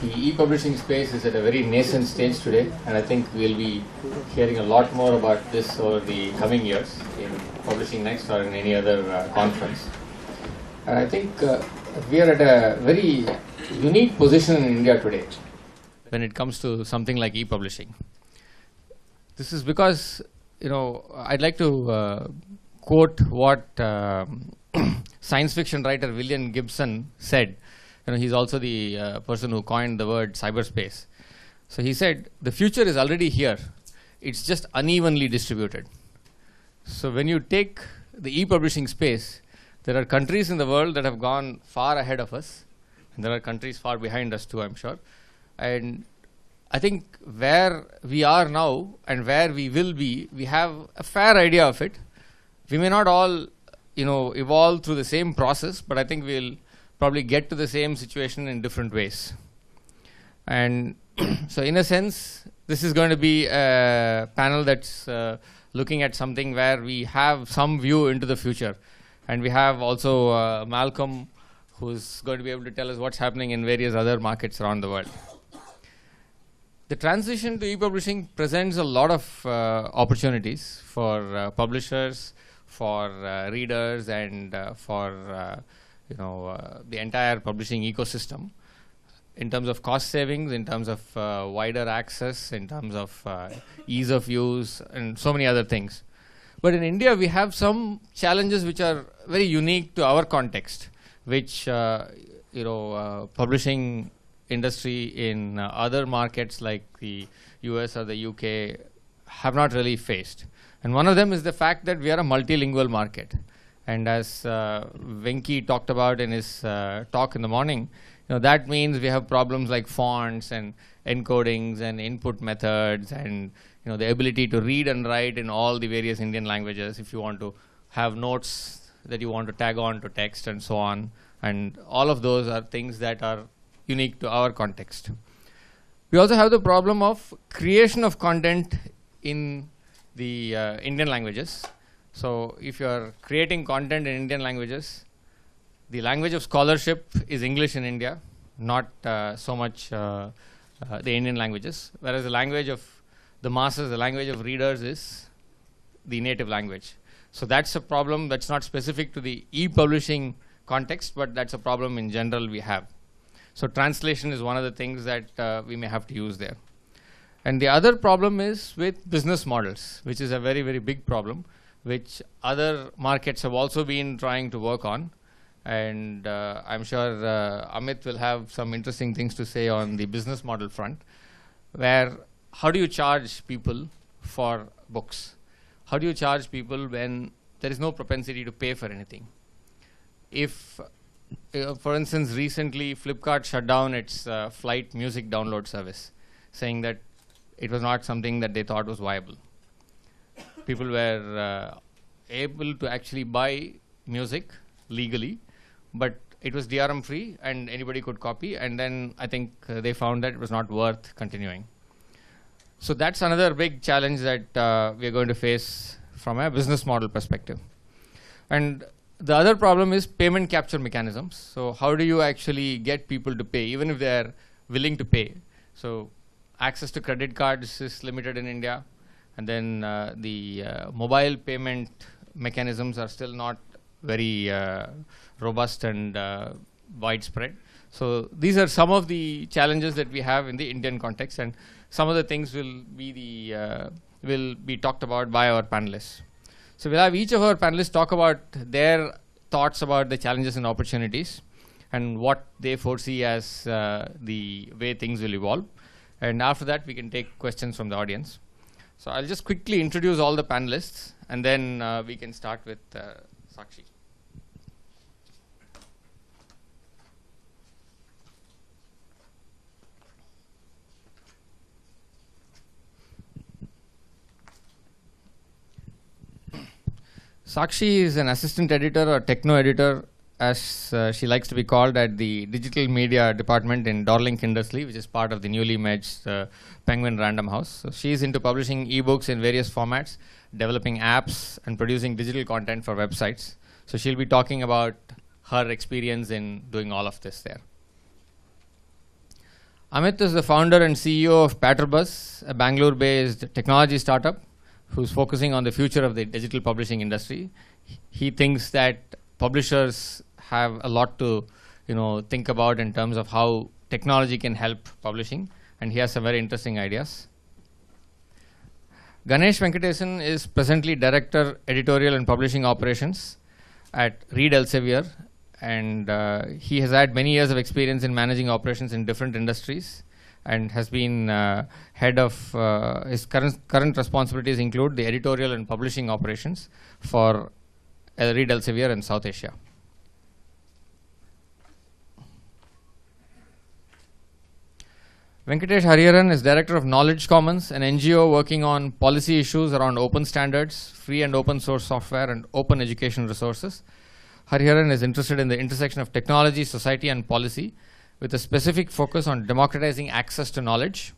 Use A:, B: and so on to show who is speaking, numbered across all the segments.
A: The e-publishing space is at a very nascent stage today, and I think we'll be hearing a lot more about this over the coming years in Publishing Next or in any other conference. And I think we are at a very unique position in India today when it comes to something like e-publishing. This is because, I'd like to quote what science fiction writer William Gibson said. He's also the person who coined the word cyberspace. So he said, the future is already here. It's just unevenly distributed. So when you take the e-publishing space, there are countries in the world that have gone far ahead of us. And there are countries far behind us too, I'm sure. And I think where we are now and where we will be, we have a fair idea of it. We may not all, evolve through the same process, but I think we'll probably get to the same situation in different ways. And so in a sense, this is going to be a panel that's looking at something where we have some view into the future. And we have also Malcolm, who's going to be able to tell us what's happening in various other markets around the world. The transition to e-publishing presents a lot of opportunities for publishers, for readers, and for the entire publishing ecosystem, in terms of cost savings, in terms of wider access, in terms of ease of use, and so many other things. But in India, we have some challenges which are very unique to our context, which publishing industry in other markets like the US or the UK have not really faced. And one of them is the fact that we are a multilingual market. And as Venki talked about in his talk in the morning, that means we have problems like fonts and encodings and input methods and the ability to read and write in all the various Indian languages if you want to have notes that you want to tag on to text and so on. And all of those are things that are unique to our context. We also have the problem of creation of content in the Indian languages. So if you are creating content in Indian languages, the language of scholarship is English in India, not so much the Indian languages, whereas the language of the masses, the language of readers is the native language. So that's a problem that's not specific to the e-publishing context, but that's a problem in general we have. So translation is one of the things that we may have to use there. And the other problem is with business models, which is a very, very big problem, which other markets have also been trying to work on. And I'm sure Amit will have some interesting things to say on the business model front, where how do you charge people for books? How do you charge people when there is no propensity to pay for anything? If, for instance, recently Flipkart shut down its flight music download service, saying that it was not something that they thought was viable. People were able to actually buy music legally, but it was DRM free and anybody could copy, and then I think they found that it was not worth continuing. So that's another big challenge that we are going to face from a business model perspective. And the other problem is payment capture mechanisms. So how do you actually get people to pay, even if they're willing to pay? So access to credit cards is limited in India. And then the mobile payment mechanisms are still not very robust and widespread. So these are some of the challenges that we have in the Indian context, and some of the things will be talked about by our panelists. So we'll have each of our panelists talk about their thoughts about the challenges and opportunities and what they foresee as the way things will evolve. And after that, we can take questions from the audience. So I'll just quickly introduce all the panelists, and then we can start with Sakshi. Sakshi is an assistant editor or techno editor, as she likes to be called, at the digital media department in Dorling Kindersley, which is part of the newly merged Penguin Random House. So she is into publishing ebooks in various formats, developing apps, and producing digital content for websites. So she'll be talking about her experience in doing all of this there. Amit is the founder and CEO of Patterbus, a Bangalore-based technology startup who's focusing on the future of the digital publishing industry. He thinks that publishers have a lot to, think about in terms of how technology can help publishing, and he has some very interesting ideas. Ganesh Venkatesan is presently Director, Editorial and Publishing Operations at Reed Elsevier, and he has had many years of experience in managing operations in different industries, and has been head of his current responsibilities include the editorial and publishing operations for Reed Elsevier in South Asia. Venkatesh Hariharan is Director of Knowledge Commons, an NGO working on policy issues around open standards, free and open source software, and open education resources. Hariharan is interested in the intersection of technology, society, and policy, with a specific focus on democratizing access to knowledge.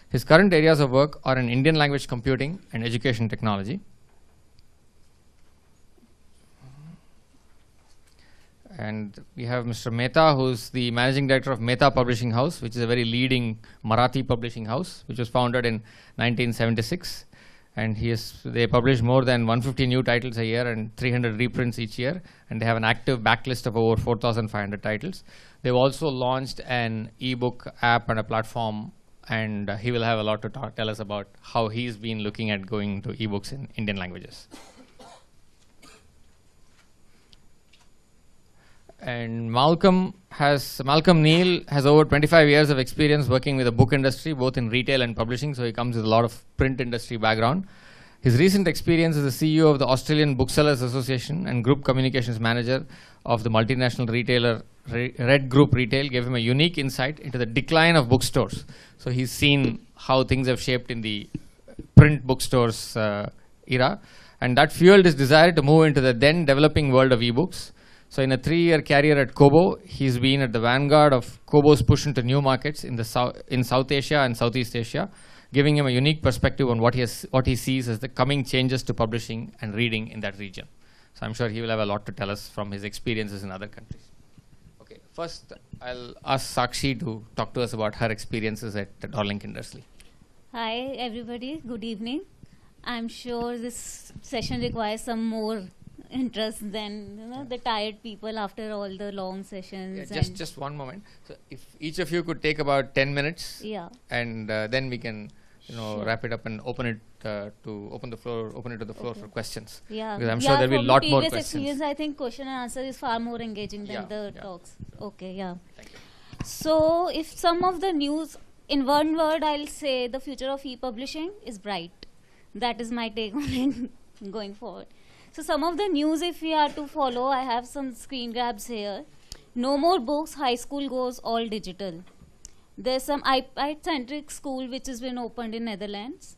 A: His current areas of work are in Indian language computing and education technology. And we have Mr. Mehta, who's the Managing Director of Mehta Publishing House, which is a very leading Marathi publishing house, which was founded in 1976. And they publish more than 150 new titles a year and 300 reprints each year. And they have an active backlist of over 4,500 titles. They've also launched an ebook app and a platform, and he will have a lot to tell us about how he's been looking at going to ebooks in Indian languages. And Malcolm Neal has over 25 years of experience working with the book industry, both in retail and publishing, so he comes with a lot of print industry background. His recent experience as the CEO of the Australian Booksellers Association and Group Communications Manager of the multinational retailer Red Group Retail gave him a unique insight into the decline of bookstores. So he's seen how things have shaped in the print bookstores era, and that fueled his desire to move into the then developing world of ebooks. So in a 3-year career at Kobo, he's been at the vanguard of Kobo's push into new markets in South Asia and Southeast Asia, giving him a unique perspective on what he sees as the coming changes to publishing and reading in that region. So I'm sure he will have a lot to tell us from his experiences in other countries. Okay, first I'll ask Sakshi to talk to us about her experiences at Darling Kindersley.
B: Hi everybody, good evening. I'm sure this session requires some more interest than the tired people after all the long sessions.
A: Yeah, just one moment. So if each of you could take about 10 minutes, and then we can wrap it up and open it to the floor for questions.
B: Yeah,
A: because I'm sure there'll be a lot more questions.
B: Experience, I think question and answer is far more engaging than the talks. Okay, yeah.
A: Thank you.
B: So if some of the news, in one word, I'll say the future of e-publishing is bright. That is my take on it going forward. So some of the news, if we are to follow, I have some screen grabs here. No more books, high school goes all digital. There's some iPad-centric school which has been opened in Netherlands.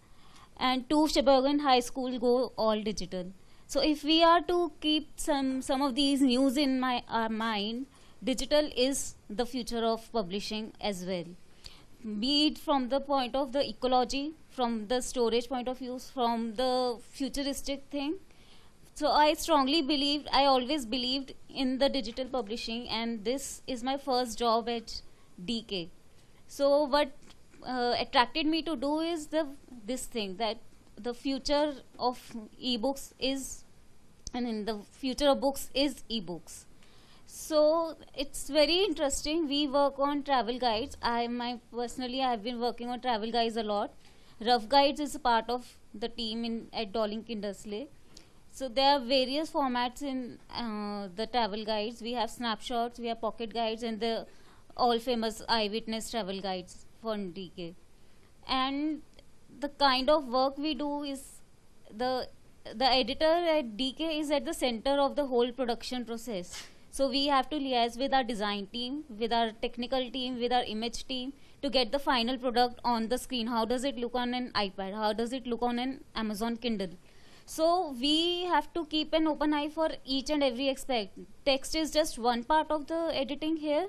B: And 2 Sheboygan high school go all digital. So if we are to keep some of these news in our mind, digital is the future of publishing as well. Be it from the point of the ecology, from the storage point of view, from the futuristic thing. So I always believed in the digital publishing, and this is my first job at DK. So what attracted me to do is this thing, that the future of ebooks is, and in the future of books is ebooks. So it's very interesting. We work on travel guides. Personally, I have been working on travel guides a lot. Rough Guides is a part of the team at Darling Kindersley. So there are various formats in the travel guides. We have snapshots, we have pocket guides, and the all famous eyewitness travel guides for DK. And the kind of work we do is the editor at DK is at the center of the whole production process. So we have to liaise with our design team, with our technical team, with our image team to get the final product on the screen. How does it look on an iPad? How does it look on an Amazon Kindle? So we have to keep an open eye for each and every aspect. Text is just one part of the editing here.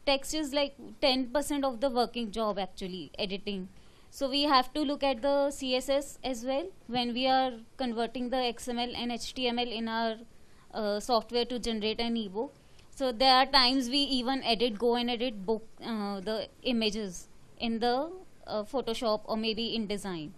B: Text is like 10% of the working job actually, editing. So we have to look at the CSS as well when we are converting the XML and HTML in our software to generate an ebook. So there are times we even go and edit book the images in the Photoshop or maybe in design.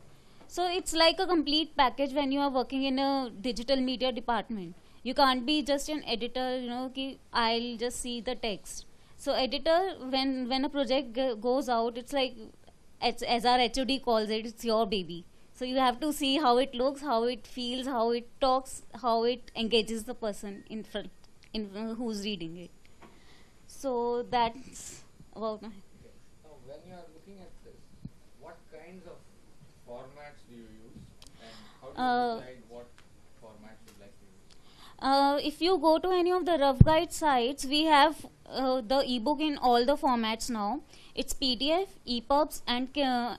B: So it's like a complete package when you are working in a digital media department. You can't be just an editor, ki I'll just see the text. So editor, when a project goes out, it's like, as our HOD calls it, it's your baby. So you have to see how it looks, how it feels, how it talks, how it engages the person in front, who's reading it. So that's about my.
A: Okay. Now, when you are looking at this, what kinds of formats do you use, and how do you decide what formats you'd like to use?
B: If you go to any of the rough guide sites, we have the ebook in all the formats now. It's PDF, EPUBs, and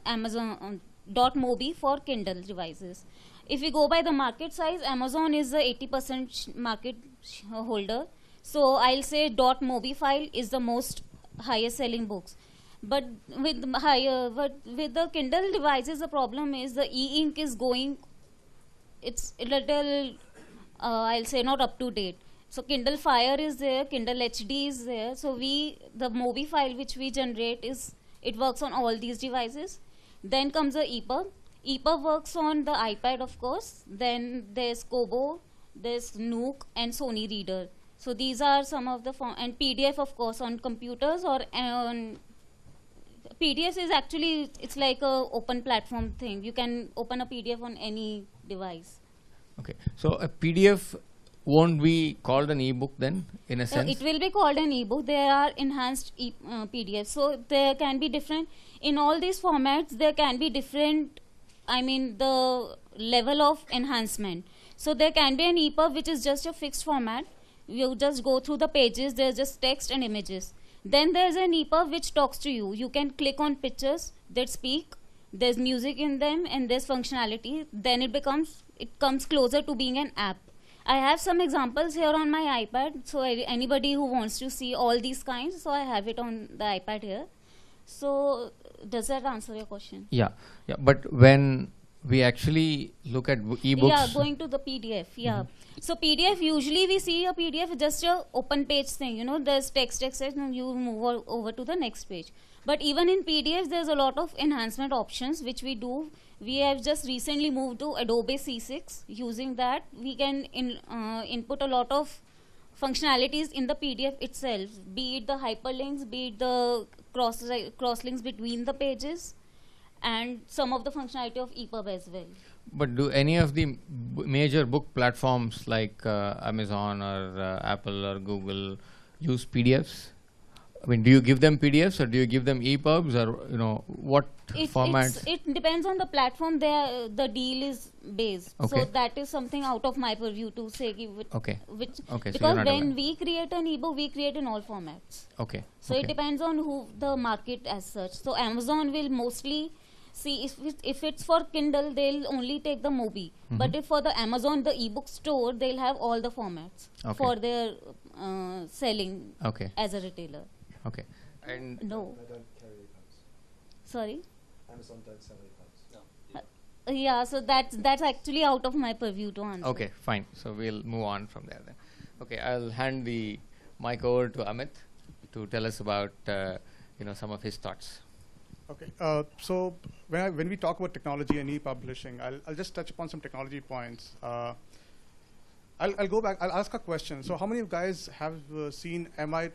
B: Amazon .mobi for Kindle devices. If we go by the market size, Amazon is the 80% market holder. So I'll say .mobi file is the most highest selling books. But with the Kindle devices, the problem is the e-ink is going. It's a little, I'll say, not up to date. So Kindle Fire is there, Kindle HD is there. So the Mobi file which we generate it works on all these devices. Then comes the EPUB. EPUB works on the iPad, of course. Then there's Kobo, there's Nook, and Sony Reader. So these are some of the and PDF, of course, on computers or on. PDF is actually, it's like a open platform thing. You can open a PDF on any device.
A: Okay, so a PDF won't be called an ebook then, in a sense?
B: It will be called an ebook. There are enhanced PDFs. So there can be different, in all these formats, there can be different, the level of enhancement. So there can be an EPUB which is just a fixed format. You just go through the pages, there's just text and images. Then there's an EPUB which talks to you. You can click on pictures that speak. There's music in them and there's functionality. Then it comes closer to being an app. I have some examples here on my iPad. So anybody who wants to see all these kinds, so I have it on the iPad here. So does that answer your question?
A: Yeah. But when we actually look at ebooks.
B: Yeah, going to the PDF. Yeah. So PDF, usually we see a PDF just a open page thing. There's text, and you move over to the next page. But even in PDFs, there's a lot of enhancement options which we do. We have just recently moved to Adobe C6. Using that, we can input a lot of functionalities in the PDF itself, be it the hyperlinks, be it the crosslinks between the pages, and some of the functionality of EPUB as well.
A: But do any of the major book platforms like Amazon or Apple or Google use PDFs? Do you give them PDFs or do you give them EPUBs or what formats?
B: It depends on the platform the deal is based.
A: Okay.
B: So that is something out of my purview to say.
A: Okay.
B: Because when we create an ebook, we create in all formats.
A: Okay.
B: So it depends on who the market as such. So Amazon will mostly see if it's for Kindle, they'll only take the Mobi. But if for the Amazon, the ebook store, they'll have all the formats for their selling as a retailer.
A: Okay. And
B: no.
C: I don't carry EPUBs.
B: Sorry?
C: Amazon don't sell EPUBs. No.
B: Yeah, so that's actually out of my purview to answer.
A: Okay, fine. So we'll move on from there then. Okay, I'll hand the mic over to Amit to tell us about some of his thoughts.
D: Okay, so when we talk about technology and e-publishing, I'll just touch upon some technology points. I'll go back. I'll ask a question. So how many of you guys have seen MI?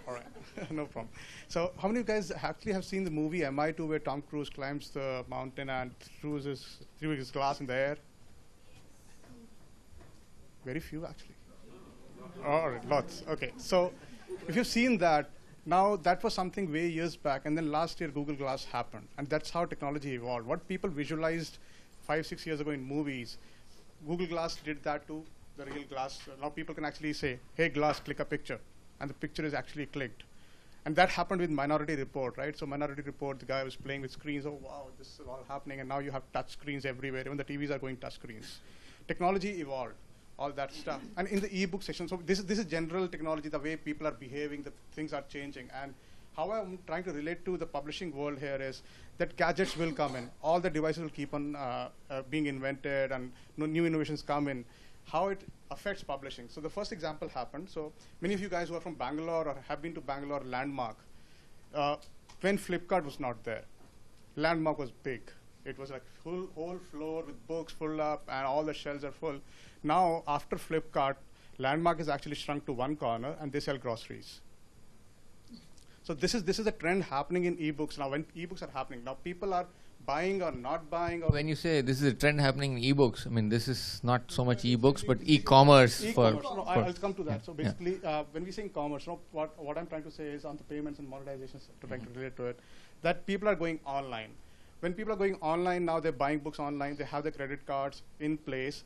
D: All right, no problem. So how many of you guys actually have seen the movie MI2 where Tom Cruise climbs the mountain and threw his glass in the air? Very few, actually. All right, lots. Okay, so if you've seen that, now that was something way years back, and then last year Google Glass happened, and that's how technology evolved. What people visualized 5-6 years ago in movies, Google Glass did that to the real glass. Now people can actually say, hey, Glass, click a picture, and the picture is actually clicked. And that happened with Minority Report, right? So Minority Report, the guy was playing with screens. Oh, wow, this is all happening, and now you have touch screens everywhere. Even the TVs are going touch screens. Technology evolved. All that stuff. And in the ebook section, so this is general technology, the way people are behaving, the things are changing. And how I'm trying to relate to the publishing world here is that gadgets will come in. All the devices will keep on being invented and new innovations come in. how it affects publishing. So the first example happened. So many of you guys who are from Bangalore or have been to Bangalore Landmark, when Flipkart was not there, Landmark was big. It was like whole floor with books full up and all the shelves are full. Now after Flipkart, Landmark is actually shrunk to one corner and they sell groceries. So this is a trend happening in ebooks now. When ebooks are happening now, people are buying or not buying. Or
A: When you say this is a trend happening in ebooks, I mean this is not so much ebooks but e-commerce.
D: No, I'll come to that. So basically, when we say commerce, what I'm trying to say is on the payments and monetizations, trying to relate to it, that people are going online. When people are going online now, they're buying books online. They have their credit cards in place.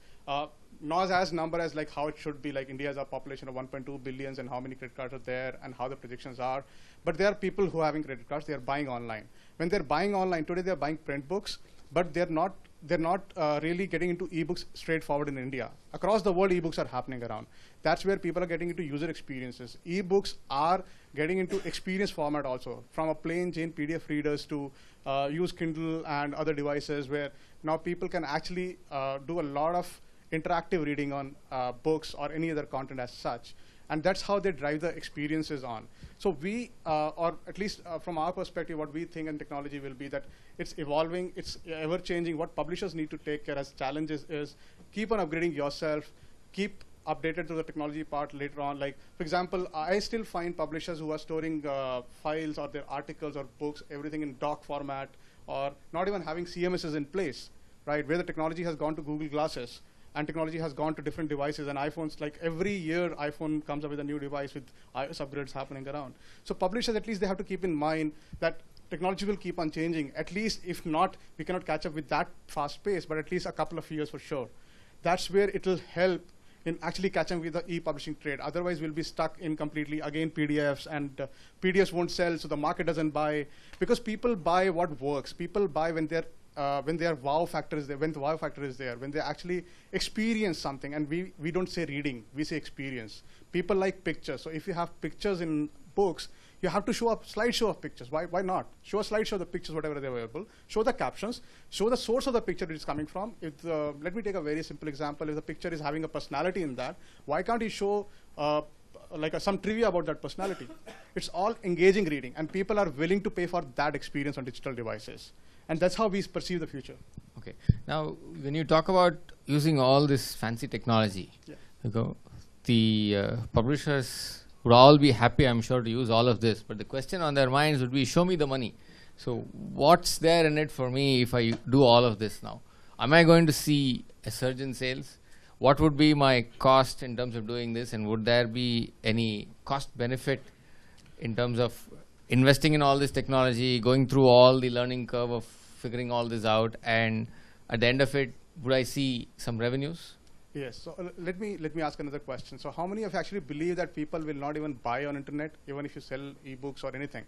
D: Not as number as like how it should be. Like India has a population of 1.2 billion, and how many credit cards are there, and how the projections are. But there are people who are having credit cards. They are buying online. When they're buying online today, they're buying print books, but they're not really getting into ebooks straightforward in India. Across the world, ebooks are happening around. That's where people are getting into user experiences. Ebooks are getting into experience format also, from a plain Jane PDF readers to use Kindle and other devices, where now people can actually do a lot of interactive reading on books or any other content as such. And that's how they drive the experiences on. So we, or at least from our perspective, what we think in technology will be that it's evolving, it's ever changing. What publishers need to take care as challenges is keep on upgrading yourself, keep updated to the technology part later on. Like, for example, I still find publishers who are storing files or their articles or books, everything in doc format, or not even having CMSs in place, right? Where the technology has gone to Google Glasses, and technology has gone to different devices, and iPhones, like every year iPhone comes up with a new device with iOS upgrades happening around. So publishers, at least they have to keep in mind that technology will keep on changing. At least, if not, we cannot catch up with that fast pace, but at least a couple of years for sure. That's where it will help in actually catching with the e-publishing trade. Otherwise, we'll be stuck in completely, again, PDFs, and PDFs won't sell, so the market doesn't buy. Because people buy what works. People buy when their wow factor is there, when the wow factor is there, when they actually experience something. And we don't say reading, we say experience. People like pictures. So if you have pictures in books, you have to show a slideshow of pictures. Why not? Show a slideshow of the pictures, whatever they're available. Show the captions. Show the source of the picture it is coming from. Let me take a very simple example. If the picture is having a personality in that, why can't you show some trivia about that personality? It's all engaging reading, and people are willing to pay for that experience on digital devices. And that's how we perceive the future.
A: Okay. Now, when you talk about using all this fancy technology, the publishers would all be happy, I'm sure, to use all of this. But the question on their minds would be, show me the money. So what's there in it for me if I do all of this now? Am I going to see a surge in sales? What would be my cost in terms of doing this? And would there be any cost benefit in terms of investing in all this technology, going through all the learning curve of figuring all this out, and at the end of it, would I see some revenues?
D: Yes. So let me ask another question. So how many of you actually believe that people will not even buy on internet, even if you sell ebooks or anything?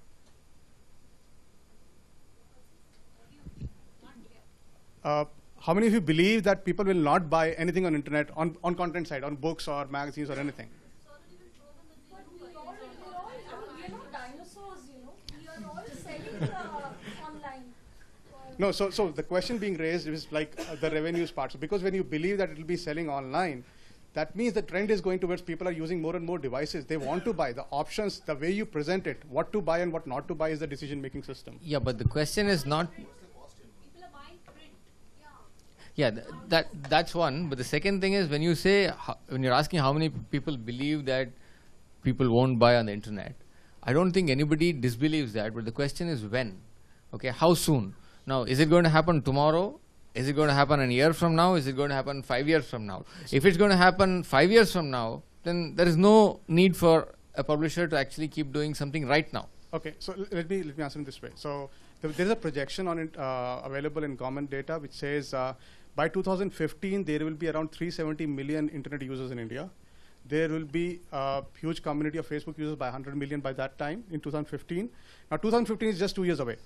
D: How many of you believe that people will not buy anything on internet, on content side, on books or magazines or anything? No, so the question being raised is like the revenues part. So because when you believe that it will be selling online, that means the trend is going towards people are using more and more devices. They want to buy. The options, the way you present it, what to buy and what not to buy is the decision-making system.
A: Yeah, but the question is not...
E: People are buying print.
A: Yeah, that's one. But the second thing is, when you say, when you're asking how many people believe that people won't buy on the internet, I don't think anybody disbelieves that, but the question is when. Okay, how soon? Now, is it going to happen tomorrow? Is it going to happen a year from now? Is it going to happen 5 years from now? If it's going to happen 5 years from now, then there is no need for a publisher to actually keep doing something right now.
D: Okay, so let me answer it this way. So there's a projection on it available in government data which says by 2015 there will be around 370 million internet users in India. There will be a huge community of Facebook users by 100 million by that time in 2015. Now 2015 is just 2 years away.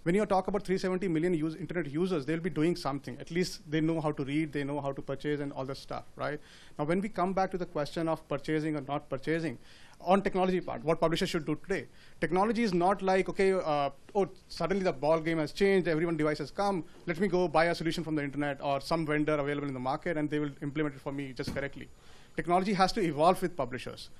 D: when you talk about 370 million internet users, they'll be doing something. At least they know how to read, they know how to purchase and all that stuff, right? Now, when we come back to the question of purchasing or not purchasing, on technology part, what publishers should do today. Technology is not like, okay, oh, suddenly the ball game has changed, everyone device has come, let me go buy a solution from the internet or some vendor available in the market and they will implement it for me just correctly. Technology has to evolve with publishers.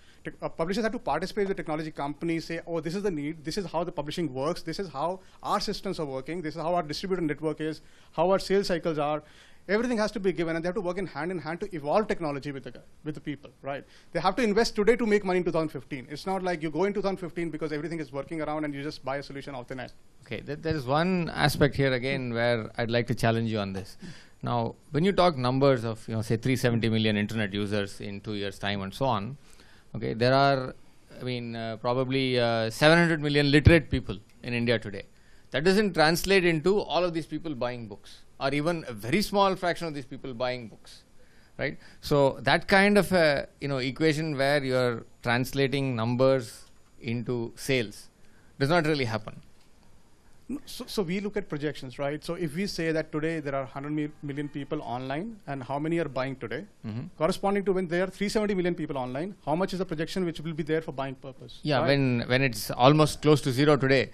D: Publishers have to participate with the technology companies, say, oh, this is the need, this is how the publishing works, this is how our systems are working, this is how our distributor network is, how our sales cycles are. Everything has to be given, and they have to work in hand to evolve technology with the people, right? They have to invest today to make money in 2015. It's not like you go in 2015 because everything is working around and you just buy a solution off the net.
A: Okay, there is one aspect here again where I'd like to challenge you on this. Now, when you talk numbers of, say 370 million internet users in 2 years' time and so on, okay, there are, probably 700 million literate people in India today. That doesn't translate into all of these people buying books, or even a very small fraction of these people buying books, right? So that kind of a equation where you're translating numbers into sales does not really happen.
D: So we look at projections, right? So if we say that today there are 100 million people online, and how many are buying today, corresponding to when there are 370 million people online, how much is the projection which will be there for buying purpose?
A: Yeah,
D: right?
A: when it's almost close to zero today,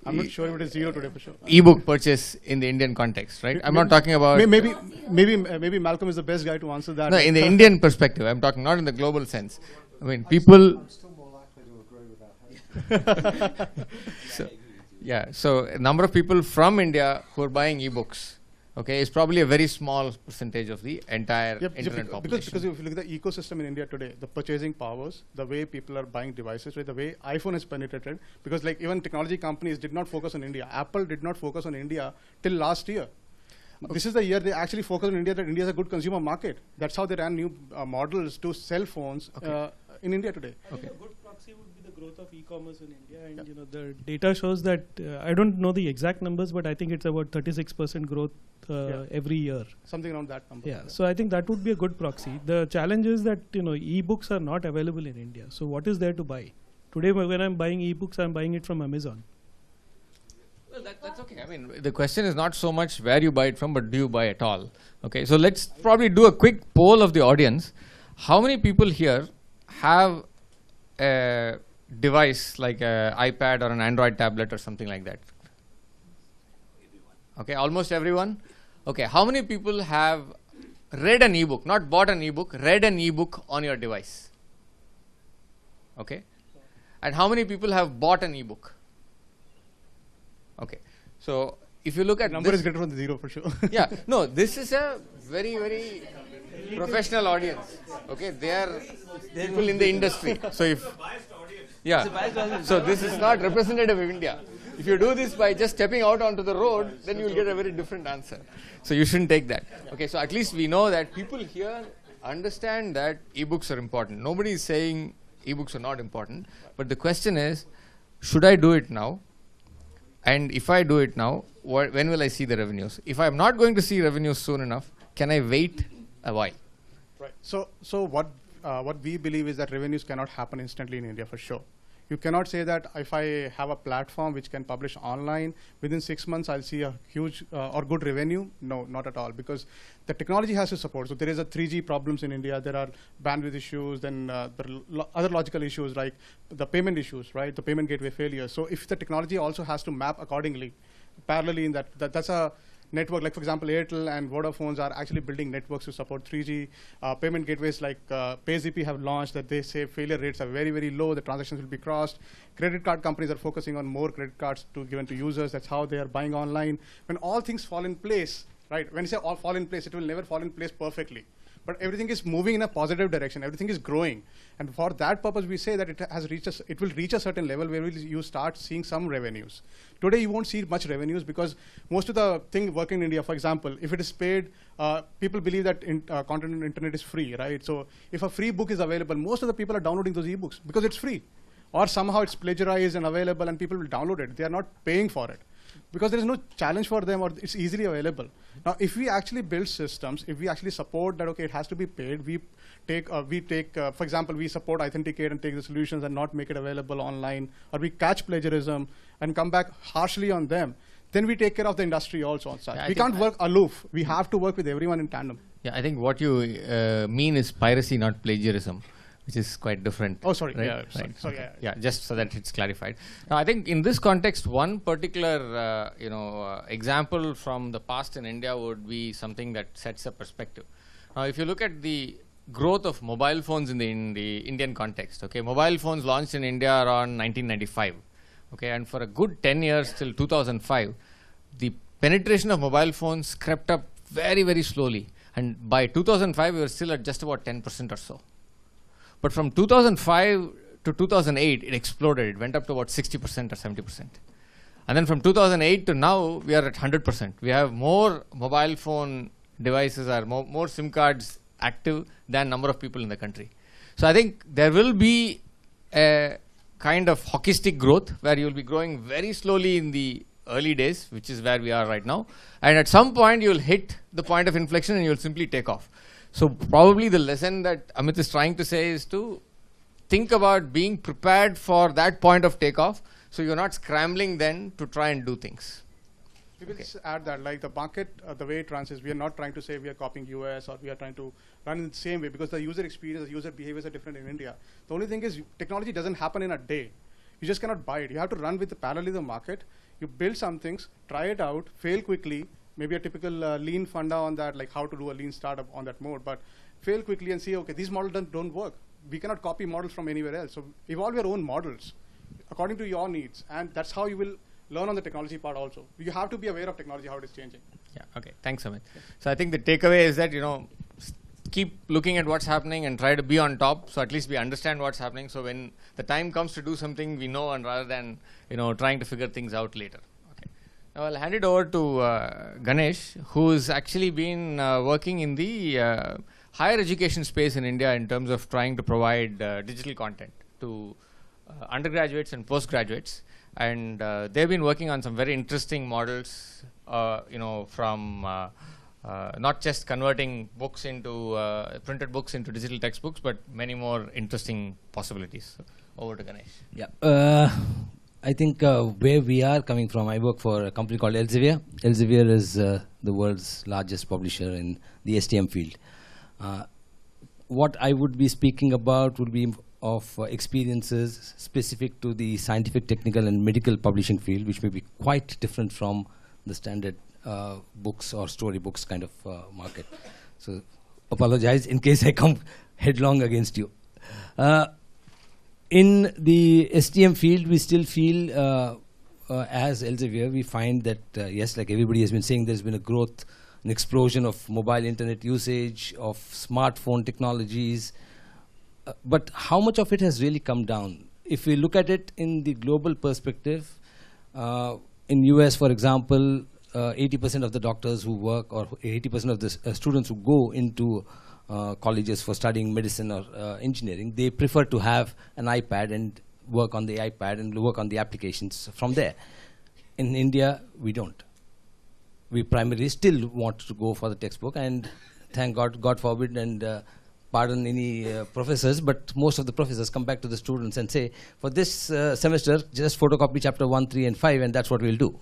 D: I'm not sure if it is zero today for sure.
A: Ebook purchase in the Indian context, right? I'm not talking about...
D: Maybe Malcolm is the best guy to answer that.
A: No, in the Indian perspective, I'm talking not in the global sense. People...
C: I'm still more likely to agree with that.
A: So a number of people from India who are buying ebooks, okay, is probably a very small percentage of the entire internet population.
D: Because if you look at the ecosystem in India today, the purchasing powers, the way people are buying devices, right, the way iPhone is penetrated, because like even technology companies did not focus on India. Apple did not focus on India till last year. Okay. This is the year they actually focused on India, that India is a good consumer market. That's how they ran new models to sell phones in India today.
F: I think a good proxy would be the growth of e-commerce in India, and the data shows that I don't know the exact numbers, but I think it's about 36% growth every year.
D: Something around that number.
F: Yeah, so I think that would be a good proxy. The challenge is that e-books are not available in India. So what is there to buy? Today, when I'm buying e-books, I'm buying it from Amazon.
A: Well, that's okay. The question is not so much where you buy it from, but do you buy at all? Okay, so let's probably do a quick poll of the audience. How many people here have a device like an iPad or an Android tablet or something like that? Okay, almost everyone. Okay, how many people have read an ebook, not bought an ebook, read an ebook on your device? Okay, and how many people have bought an ebook? Okay, so if you look at
D: number is greater than zero for sure.
A: Yeah, no, this is a very, very professional audience. Okay, they are people in the industry. So so this is not representative of India. If you do this by just stepping out onto the road, then you will get a very different answer. So you shouldn't take that. Okay, so at least we know that people here understand that ebooks are important. Nobody is saying ebooks are not important. But the question is, should I do it now? And if I do it now, when will I see the revenues? If I'm not going to see revenues soon enough, can I wait a while?
D: Right. So what we believe is that revenues cannot happen instantly in India for sure. You cannot say that if I have a platform which can publish online, within 6 months I'll see a huge or good revenue. No, not at all, because the technology has to support. So there is a 3G problems in India. There are bandwidth issues, then other logical issues like the payment issues, right? The payment gateway failure. So if the technology also has to map accordingly, parallelly in that's a network, like for example, Airtel and Vodafones are actually building networks to support 3G. Payment gateways like PayZP have launched that they say failure rates are very, very low, the transactions will be crossed. Credit card companies are focusing on more credit cards to given to users. That's how they are buying online. When all things fall in place, right? When you say all fall in place, it will never fall in place perfectly. But everything is moving in a positive direction. Everything is growing. And for that purpose, we say that it will reach a certain level where you start seeing some revenues. Today, you won't see much revenues because most of the thing working in India, for example, if it is paid, people believe that content on the internet is free, right? So if a free book is available, most of the people are downloading those ebooks because it's free. Or somehow it's plagiarized and available and people will download it. They are not paying for it. because there is no challenge for them or it's easily available. Now, if we actually build systems, if we actually support that, okay, it has to be paid, we take, for example, we support authenticate and take the solutions and not make it available online, or we catch plagiarism and come back harshly on them, then we take care of the industry also on such.
A: Yeah,
D: we can't work aloof. We have to work with everyone in tandem.
A: Yeah, I think what you mean is piracy, not plagiarism, which is quite different.
D: Oh, sorry.
A: Right?
D: Yeah,
A: Right.
D: sorry.
A: Okay. Yeah, just so that it's clarified. Now, I think in this context, one particular example from the past in India would be something that sets a perspective. Now, if you look at the growth of mobile phones in the Indian context, okay, mobile phones launched in India around 1995, okay, and for a good 10 years till 2005, the penetration of mobile phones crept up very, very slowly, and by 2005, we were still at just about 10% or so. But from 2005 to 2008, it exploded. It went up to about 60% or 70%. And then from 2008 to now, we are at 100%. We have more mobile phone devices or more SIM cards active than number of people in the country. So I think there will be a kind of hockey stick growth where you will be growing very slowly in the early days, which is where we are right now. And at some point, you will hit the point of inflection and you will simply take off. So probably the lesson that Amit is trying to say is to think about being prepared for that point of takeoff, so you're not scrambling then to try and do things.
D: We will just add that, like the market, the way it runs is, we are not trying to say we are copying US or we are trying to run in the same way, because the user experience, the user behaviors are different in India. The only thing is technology doesn't happen in a day. You just cannot buy it. You have to run with the parallelism market. You build some things, try it out, fail quickly, maybe a typical lean funda on that, like how to do a lean startup on that mode, but fail quickly and see, okay, these models don't work. We cannot copy models from anywhere else. So evolve your own models according to your needs, and that's how you will learn on the technology part also. You have to be aware of technology, how it is changing.
A: Yeah, okay, thanks Amit. So I think the takeaway is that, keep looking at what's happening and try to be on top, so at least we understand what's happening, so when the time comes to do something, we know, and rather than, trying to figure things out later. Now I'll hand it over to Ganesh, who's actually been working in the higher education space in India in terms of trying to provide digital content to undergraduates and postgraduates. And they've been working on some very interesting models, from not just converting books into printed books into digital textbooks, but many more interesting possibilities. So over to Ganesh.
G: Yeah. I think where we are coming from, I work for a company called Elsevier. Elsevier is the world's largest publisher in the STM field. What I would be speaking about would be of experiences specific to the scientific, technical and medical publishing field, which may be quite different from the standard books or storybooks kind of market. So apologize in case I come headlong against you. In the STM field, we still feel, as Elsevier, we find that, yes, like everybody has been saying, there's been a growth, an explosion of mobile internet usage, of smartphone technologies. But how much of it has really come down? If we look at it in the global perspective, in US, for example, 80% of the doctors who work, or 80% of the students who go into colleges for studying medicine or engineering, they prefer to have an iPad and work on the iPad and work on the applications from there. In India, we don't. We primarily still want to go for the textbook, and thank God, God forbid, and pardon any professors, but most of the professors come back to the students and say, for this semester, just photocopy chapter 1, 3 and 5, and that's what we'll do.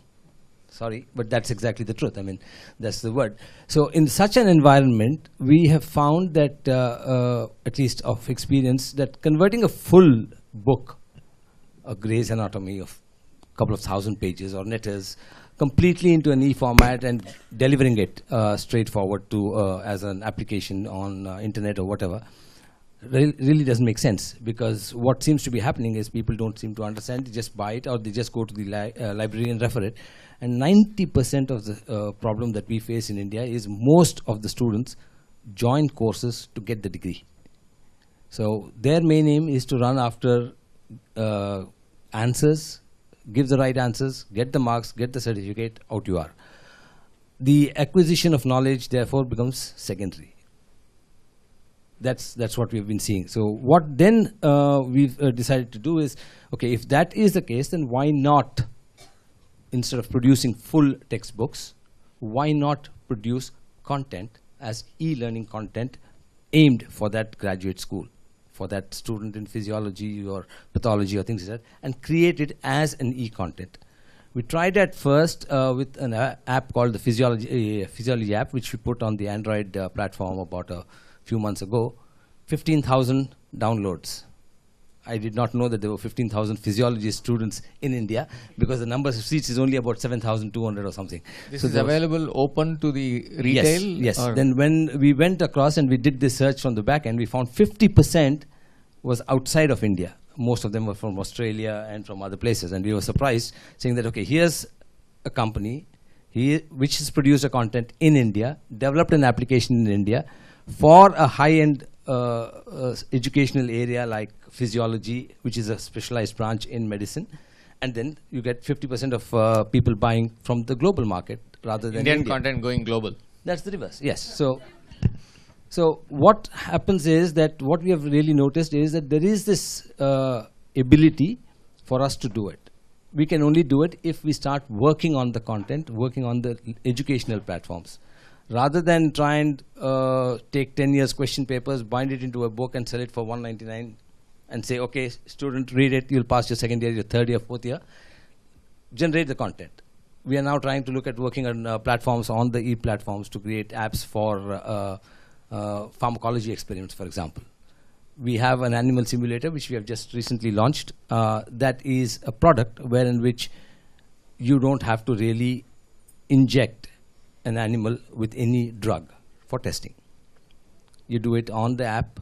G: Sorry, but that's exactly the truth. I mean, that's the word. So in such an environment, we have found that, at least of experience, that converting a full book, a Gray's Anatomy of a couple of thousand pages or letters, completely into an e-format and delivering it straightforward to as an application on internet or whatever, really doesn't make sense, because what seems to be happening is people don't seem to understand, they just buy it or they just go to the library and refer it. And 90% of the problem that we face in India is most of the students join courses to get the degree. So their main aim is to run after answers, give the right answers, get the marks, get the certificate, out you are. The acquisition of knowledge therefore becomes secondary. That's what we've been seeing. So what then we've decided to do is, okay, if that is the case, then why not instead of producing full textbooks, why not produce content as e-learning content aimed for that graduate school, for that student in physiology or pathology or things like that, and create it as an e-content. We tried at first with an app called the Physiology app, which we put on the Android platform about a few months ago. 15,000 downloads. I did not know that there were 15,000 physiology students in India, because the number of seats is only about 7,200 or something.
A: This
G: So
A: is
G: there was-
A: available open to the retail?
G: Yes, yes.
A: or-
G: Then when we went across and we did this search from the back end, we found 50% was outside of India. Most of them were from Australia and from other places. And we were surprised, saying that, okay, here's a company which has produced a content in India, developed an application in India for a high-end educational area like physiology, which is a specialized branch in medicine. And then you get 50% of people buying from the global market rather than
A: Indian
G: India.
A: content going global.
G: That's the reverse, yes. So what happens is that what we have really noticed is that there is this ability for us to do it. We can only do it if we start working on the content, working on the educational platforms. Rather than try and take 10 years question papers, bind it into a book and sell it for $199 and say, okay, student, read it, you'll pass your second year, your third year, fourth year. Generate the content. We are now trying to look at working on platforms, on the e-platforms, to create apps for pharmacology experiments, for example. We have an animal simulator which we have just recently launched. That is a product wherein which you don't have to really inject an animal with any drug for testing. You do it on the app,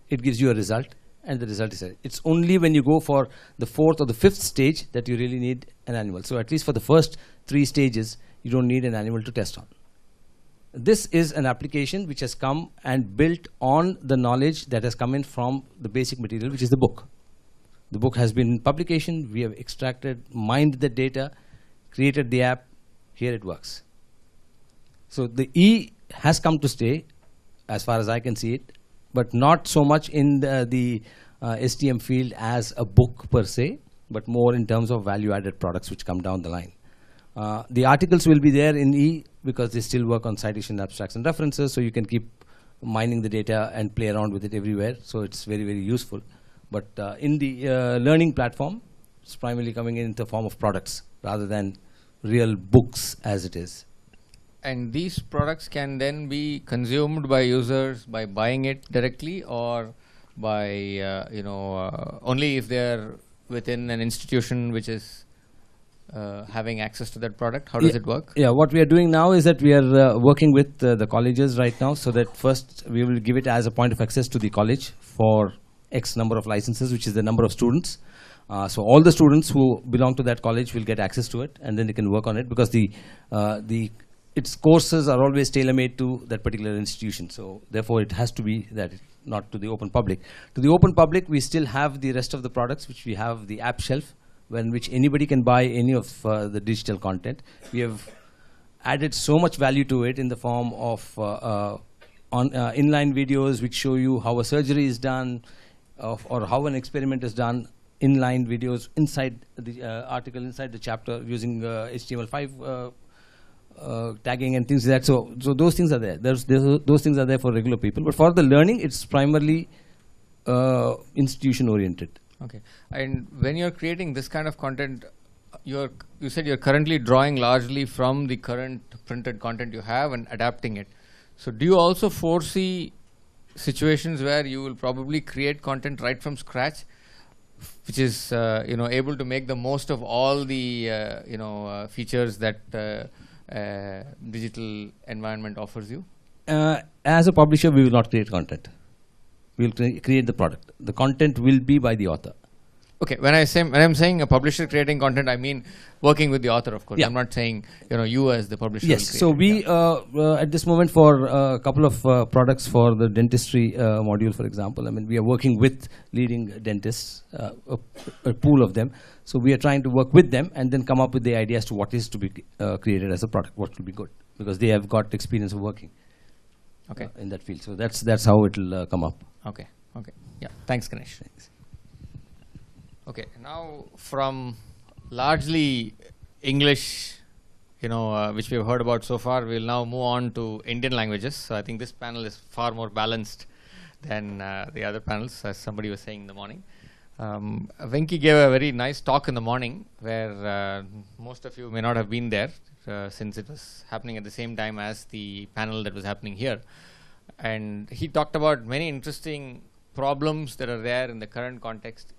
G: it gives you a result, and the result is it. It's only when you go for the fourth or the fifth stage that you really need an animal. So at least for the first 3 stages, you don't need an animal to test on. This is an application which has come and built on the knowledge that has come in from the basic material, which is the book. The book has been in publication, we have extracted, mined the data, created the app, here it works. So the E has come to stay, as far as I can see it, but not so much in the STM field as a book per se, but more in terms of value-added products which come down the line. The articles will be there in E because they still work on citation, abstracts, and references, so you can keep mining the data and play around with it everywhere, so it's very, very useful. But in the learning platform, it's primarily coming in the form of products rather than real books as it is.
A: And these products can then be consumed by users by buying it directly, or by only if they're within an institution which is having access to that product. How does it work?
G: Yeah, what we are doing now is that we are working with the colleges right now, so that first we will give it as a point of access to the college for X number of licenses, which is the number of students. So all the students who belong to that college will get access to it, and then they can work on it, because its courses are always tailor-made to that particular institution. So therefore it has to be that, not to the open public. To the open public, we still have the rest of the products, which we have the app shelf, in which anybody can buy any of the digital content. We have added so much value to it in the form of inline videos which show you how a surgery is done, or how an experiment is done. Inline videos inside the article, inside the chapter, using HTML5 tagging and things like that. So those things are there. Those things are there for regular people. But for the learning, it's primarily institution oriented.
A: Okay. And when you're creating this kind of content, you said you're currently drawing largely from the current printed content you have and adapting it. So do you also foresee situations where you will probably create content right from scratch, which is able to make the most of all the features that digital environment offers you?
G: As a publisher, we will not create content. We will create the product. The content will be by the author.
A: Okay, when I'm saying a publisher creating content, I mean working with the author, of course.
G: Yeah.
A: I'm not saying you as the publisher.
G: Yes. So we at this moment, for a couple of products for the dentistry module, for example, I mean, we are working with leading dentists, a pool of them. So we are trying to work with them and then come up with the ideas to what is to be created as a product, what will be good, because they have got experience of working.
A: Okay.
G: In that field. So that's how it will come up.
A: Okay. Yeah. Thanks, Ganesh.
G: Thanks.
A: Okay. Now, from largely English, which we've heard about so far, we'll now move on to Indian languages. So I think this panel is far more balanced than the other panels, as somebody was saying in the morning. Venki gave a very nice talk in the morning where most of you may not have been there since it was happening at the same time as the panel that was happening here. And he talked about many interesting problems that are there in the current context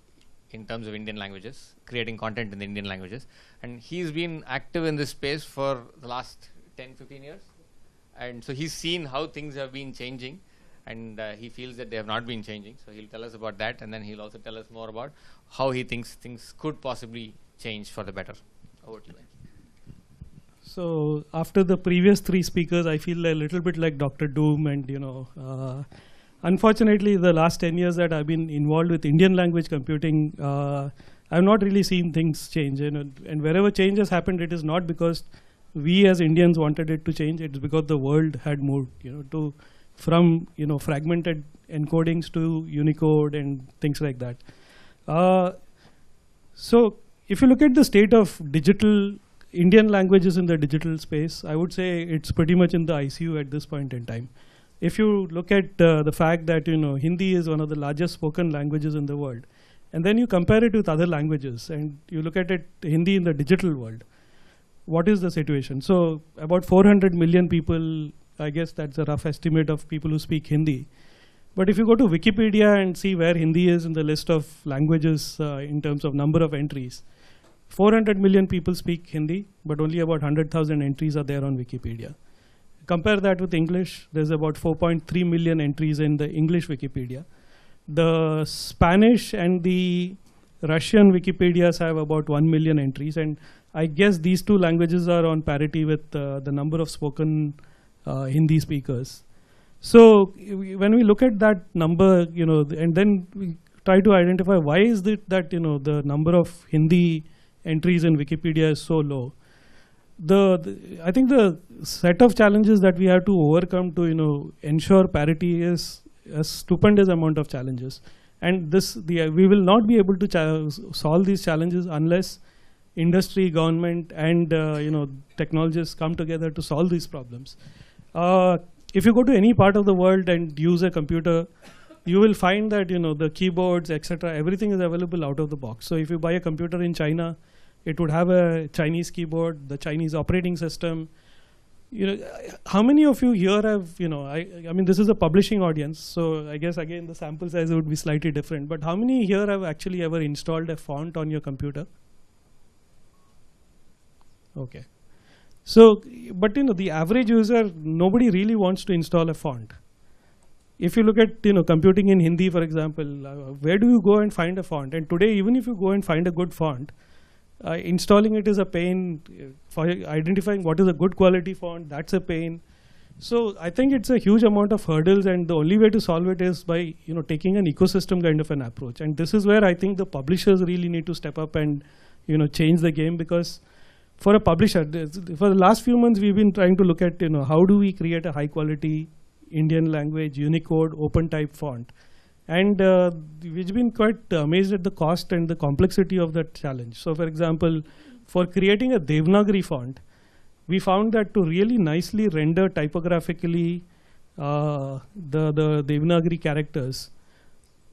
A: in terms of Indian languages, creating content in the Indian languages. And he's been active in this space for the last 10, 15 years. And so he's seen how things have been changing, and he feels that they have not been changing. So he'll tell us about that, and then he'll also tell us more about how he thinks things could possibly change for the better. Over to you, Venki.
F: So after the previous three speakers, I feel a little bit like Dr. Doom, and unfortunately, the last 10 years that I've been involved with Indian language computing, I've not really seen things change. And wherever change has happened, it is not because we as Indians wanted it to change. It's because the world had moved, from fragmented encodings to Unicode and things like that. So if you look at the state of digital Indian languages in the digital space, I would say it's pretty much in the ICU at this point in time. If you look at the fact that Hindi is one of the largest spoken languages in the world, and then you compare it with other languages, and you look at it, Hindi in the digital world, what is the situation? So about 400 million people, I guess that's a rough estimate of people who speak Hindi. But if you go to Wikipedia and see where Hindi is in the list of languages in terms of number of entries, 400 million people speak Hindi, but only about 100,000 entries are there on Wikipedia. Compare that with English, there's about 4.3 million entries in the English Wikipedia. The Spanish and the Russian Wikipedias have about 1 million entries, and I guess these two languages are on parity with the number of spoken Hindi speakers. So when we look at that number, and then we try to identify why is it that the number of Hindi entries in Wikipedia is so low. I think the set of challenges that we have to overcome to ensure parity is a stupendous amount of challenges, and we will not be able to solve these challenges unless industry, government, and technologists come together to solve these problems. If you go to any part of the world and use a computer, you will find that the keyboards, etc., everything is available out of the box. So if you buy a computer in China, it would have a Chinese keyboard, the Chinese operating system. How many of you here have, I mean, this is a publishing audience, so I guess again the sample size would be slightly different. But how many here have actually ever installed a font on your computer? Okay. So, but the average user, nobody really wants to install a font. If you look at computing in Hindi, for example, where do you go and find a font? And today, even if you go and find a good font, installing it is a pain. For identifying what is a good quality font, that's a pain. So I think it's a huge amount of hurdles, and the only way to solve it is by taking an ecosystem kind of an approach. And this is where I think the publishers really need to step up and change the game, because for a publisher, for the last few months we've been trying to look at how do we create a high quality Indian language Unicode open type font. And we've been quite amazed at the cost and the complexity of that challenge. So for example, for creating a Devanagari font, we found that to really nicely render typographically the Devanagari characters,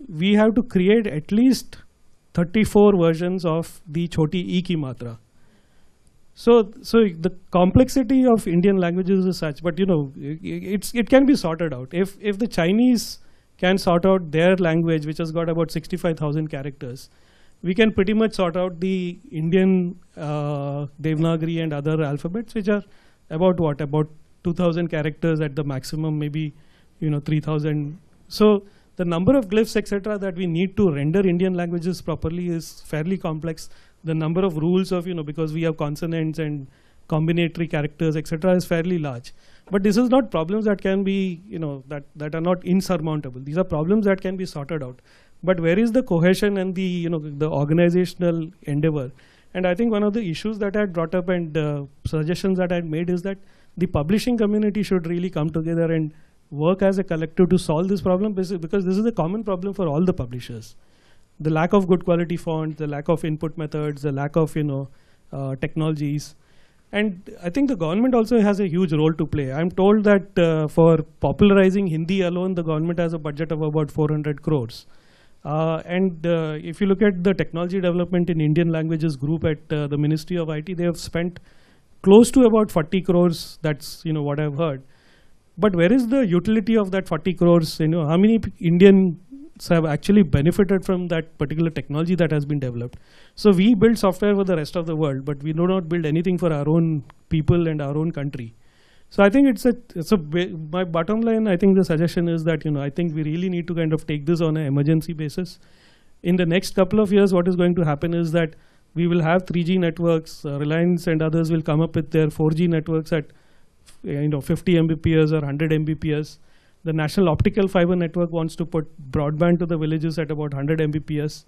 F: we have to create at least 34 versions of the Choti E ki matra. So the complexity of Indian languages is such, but it can be sorted out. If the Chinese can sort out their language, which has got about 65,000 characters, we can pretty much sort out the Indian Devanagari and other alphabets, which are about 2,000 characters at the maximum, maybe 3,000. So the number of glyphs, etc., that we need to render Indian languages properly is fairly complex. The number of rules of because we have consonants and combinatory characters, etc., is fairly large. But this is not problems that can be, that are not insurmountable. These are problems that can be sorted out. But where is the cohesion and the, the organizational endeavor? And I think one of the issues that I had brought up and suggestions that I had made is that the publishing community should really come together and work as a collective to solve this problem, because this is a common problem for all the publishers. The lack of good quality fonts, the lack of input methods, the lack of, technologies. And I think the government also has a huge role to play. I'm told that for popularizing Hindi alone, the government has a budget of about 400 crores. If you look at the technology development in Indian languages group at the Ministry of IT, they have spent close to about 40 crores. That's what I've heard. But where is the utility of that 40 crores? How many Indians have actually benefited from that particular technology that has been developed? So we build software for the rest of the world, but we do not build anything for our own people and our own country. So I think my bottom line, I think the suggestion is that, I think we really need to kind of take this on an emergency basis. In the next couple of years, what is going to happen is that we will have 3G networks, Reliance and others will come up with their 4G networks at 50 Mbps or 100 Mbps. The National Optical Fiber Network wants to put broadband to the villages at about 100 Mbps.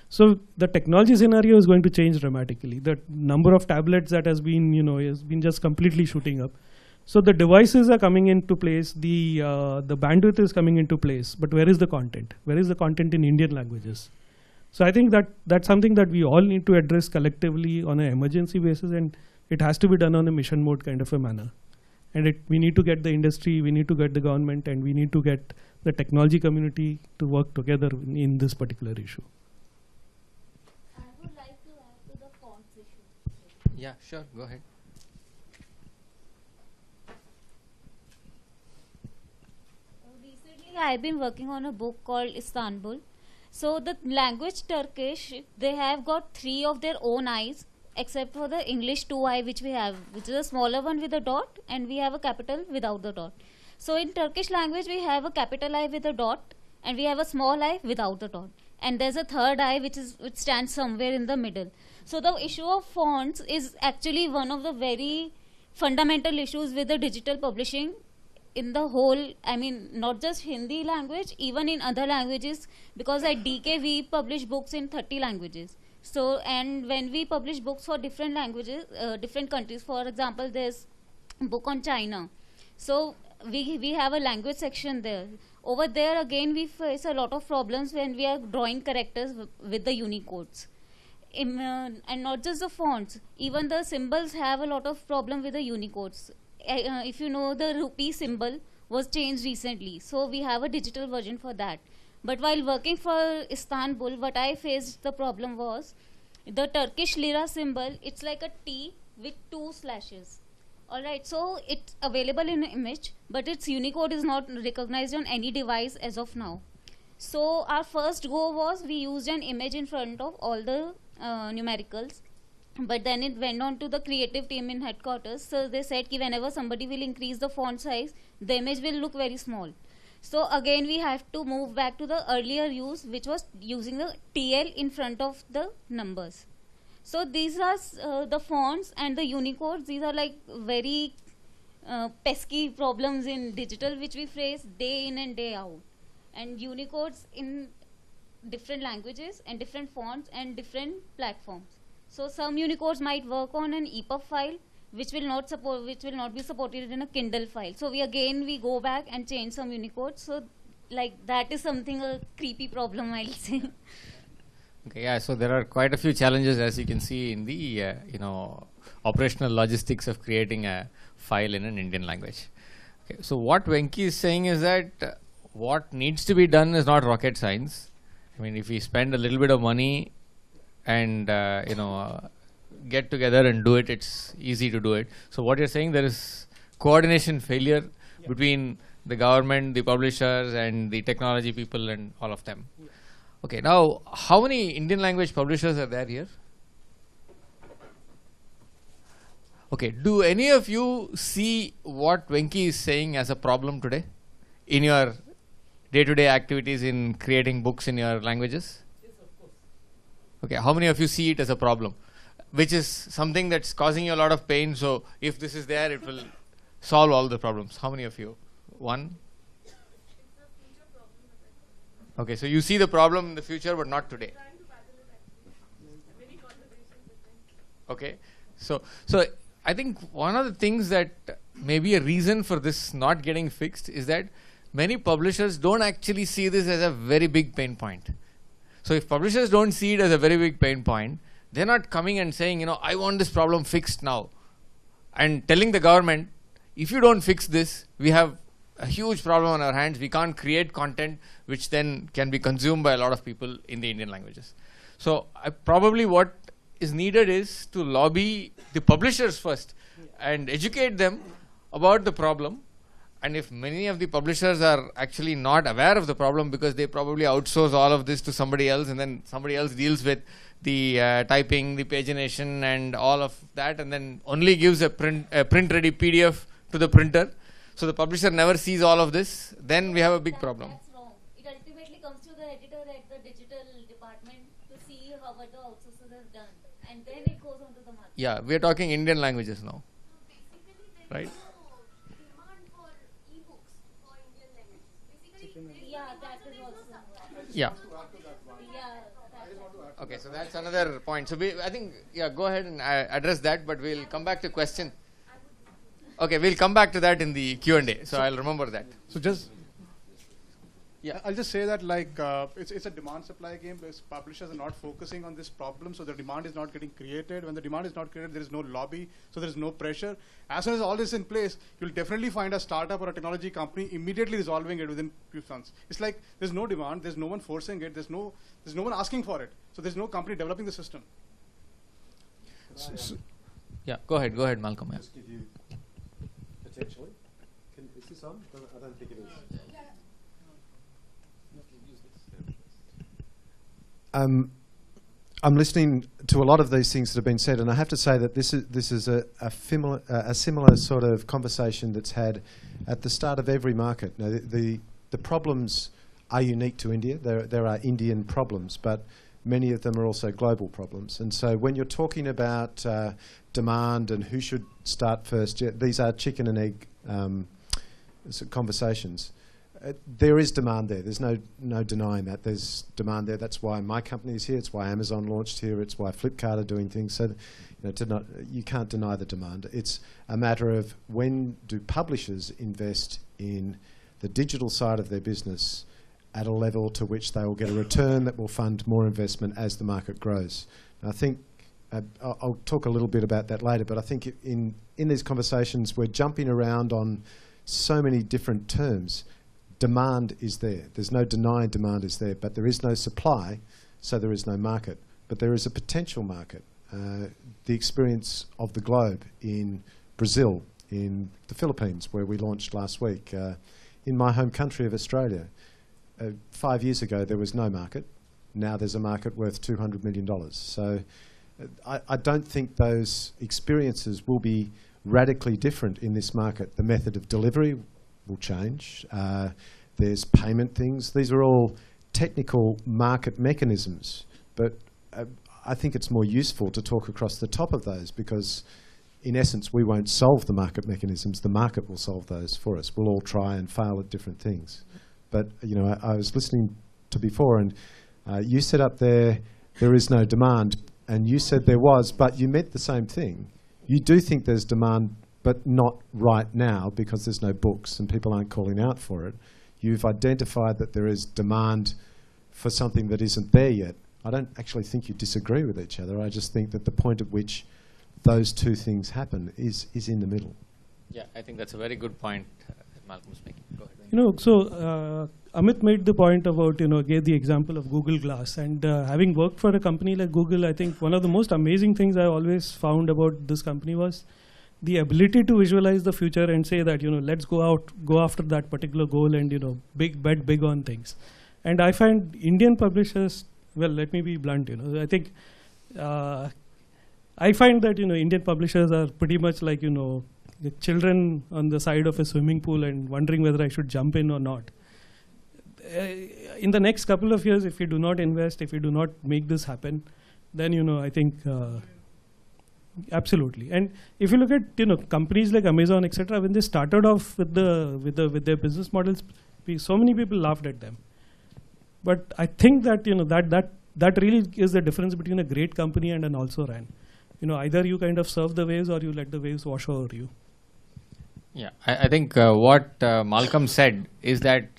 F: So the technology scenario is going to change dramatically. The number of tablets that has been just completely shooting up. So the devices are coming into place, the bandwidth is coming into place, but where is the content? Where is the content in Indian languages? So I think that's something that we all need to address collectively on an emergency basis, and it has to be done on a mission mode kind of a manner. And we need to get the industry, we need to get the government, and we need to get the technology community to work together in this particular issue.
B: I would like to add to the fonts issue.
A: Yeah, sure, go ahead.
B: Recently, I've been working on a book called Istanbul. So the language Turkish, they have got 3 of their own eyes, except for the English 2i which we have, which is a smaller one with a dot, and we have a capital without the dot. So in Turkish language, we have a capital I with a dot, and we have a small I without the dot. And there's a third I which stands somewhere in the middle. So the issue of fonts is actually one of the very fundamental issues with the digital publishing in the whole, not just Hindi language, even in other languages, because at DK we publish books in 30 languages. So, and when we publish books for different languages, different countries, for example, there's a book on China. So we have a language section there. Over there again, we face a lot of problems when we are drawing characters with the Unicodes. And not just the fonts, even the symbols have a lot of problem with the Unicodes. If you know, the rupee symbol was changed recently, so we have a digital version for that. But while working for Istanbul, what I faced the problem was the Turkish lira symbol. It's like a T with 2 slashes. Alright, so it's available in an image, but its Unicode is not recognized on any device as of now. So our first go was we used an image in front of all the numericals. But then it went on to the creative team in headquarters. So they said that whenever somebody will increase the font size, the image will look very small. So again, we have to move back to the earlier use, which was using the TL in front of the numbers. So these are the fonts and the Unicodes. These are like very pesky problems in digital, which we face day in and day out. And Unicodes in different languages and different fonts and different platforms. So some Unicodes might work on an EPUB file, which will not be supported in a Kindle file. So we go back and change some Unicodes. So like that is something a creepy problem, I'll say.
A: Okay, yeah. So there are quite a few challenges, as you can see in the operational logistics of creating a file in an Indian language. Okay, so what Venki is saying is that what needs to be done is not rocket science. I mean, if we spend a little bit of money and get together and do it, it's easy to do it. So what you're saying, there is coordination failure between the government, the publishers, and the technology people, and all of them. Okay, now how many Indian language publishers are there here? Okay, do any of you see what Venki is saying as a problem today in your day-to-day activities in creating books in your languages?
F: Yes, of course.
A: Okay, how many of you see it as a problem, which is something that's causing you a lot of pain? So if this is there, it will solve all the problems. How many of you? One? Okay, so you see the problem in the future, but not today. Okay, so I think one of the things that may be a reason for this not getting fixed is that many publishers don't actually see this as a very big pain point. So if publishers don't see it as a very big pain point, they're not coming and saying, I want this problem fixed now, and telling the government, if you don't fix this, we have a huge problem on our hands. We can't create content which then can be consumed by a lot of people in the Indian languages. So probably what is needed is to lobby the publishers first and educate them about the problem. And if many of the publishers are actually not aware of the problem because they probably outsource all of this to somebody else, and then somebody else deals with the typing, the pagination and all of that, and then only gives a print-ready PDF to the printer, so the publisher never sees all of this, then we have a big problem.
B: That's wrong. It ultimately comes to the editor at the digital department to see how what the outsourcers have done, and then it goes on to the market.
A: Yeah, we are talking Indian languages now, right?
E: Demand for e-books for Indian language. Basically,
B: Yeah, that is also.
A: Yeah.
B: Yeah, that's
A: Okay, so that's another point. So I think, go ahead and address that, but we'll come back to question. Okay, we'll come back to that in the Q&A, so I'll remember that.
D: So just,
A: Yeah.
D: I'll just say that it's a demand supply game because publishers are not focusing on this problem, so the demand is not getting created. When the demand is not created, there is no lobby, so there is no pressure. As soon as all this is in place, you'll definitely find a startup or a technology company immediately resolving it within few months. It's like there's no demand, there's no one forcing it, there's no one asking for it. So there's no company developing the system.
A: Yeah, go ahead, Malcolm. Yeah.
C: Just give you potentially. Is this on? I don't think it is. I'm listening to a lot of these things that have been said, and I have to say that this is a similar sort of conversation that's had at the start of every market. Now, the problems are unique to India. There are Indian problems, but many of them are also global problems. And so when you're talking about demand and who should start first, these are chicken and egg conversations. There is demand there. There's no denying that. There's demand there. That's why my company is here. It's why Amazon launched here. It's why Flipkart are doing things. So, you can't deny the demand. It's a matter of when do publishers invest in the digital side of their business at a level to which they will get a return that will fund more investment as the market grows. And I think I'll talk a little bit about that later. But I think in these conversations we're jumping around on so many different terms. Demand is there. There's no denying demand is there, but there is no supply, so there is no market. But there is a potential market. The experience of the globe in Brazil, in the Philippines, where we launched last week, in my home country of Australia. 5 years ago, there was no market. Now there's a market worth $200 million. So I don't think those experiences will be radically different in this market. The method of delivery will change. There's payment things. These are all technical market mechanisms, but I think it's more useful to talk across the top of those because in essence we won't solve the market mechanisms. The market will solve those for us. We'll all try and fail at different things. But I was listening to before and you said up there is no demand, and you said there was, but you meant the same thing. You do think there's demand, but not right now because there's no books and people aren't calling out for it. You've identified that there is demand for something that isn't there yet. I don't actually think you disagree with each other. I just think that the point at which those two things happen is in the middle.
A: Yeah, I think that's a very good point Malcolm's making. Go ahead.
F: Amit made the point about, gave the example of Google Glass. And having worked for a company like Google, I think one of the most amazing things I always found about this company was the ability to visualize the future and say that, let's go after that particular goal and, bet big on things. And I find Indian publishers, well, let me be blunt, I think, I find that, Indian publishers are pretty much like, the children on the side of a swimming pool and wondering whether I should jump in or not. In the next couple of years, if we do not invest, if we do not make this happen, then, I think, absolutely. And if you look at, companies like Amazon, etc., when they started off with their business models, so many people laughed at them. But I think that, that really is the difference between a great company and an also-ran. Either you kind of surf the waves or you let the waves wash over you.
A: Yeah, I think what Malcolm said is that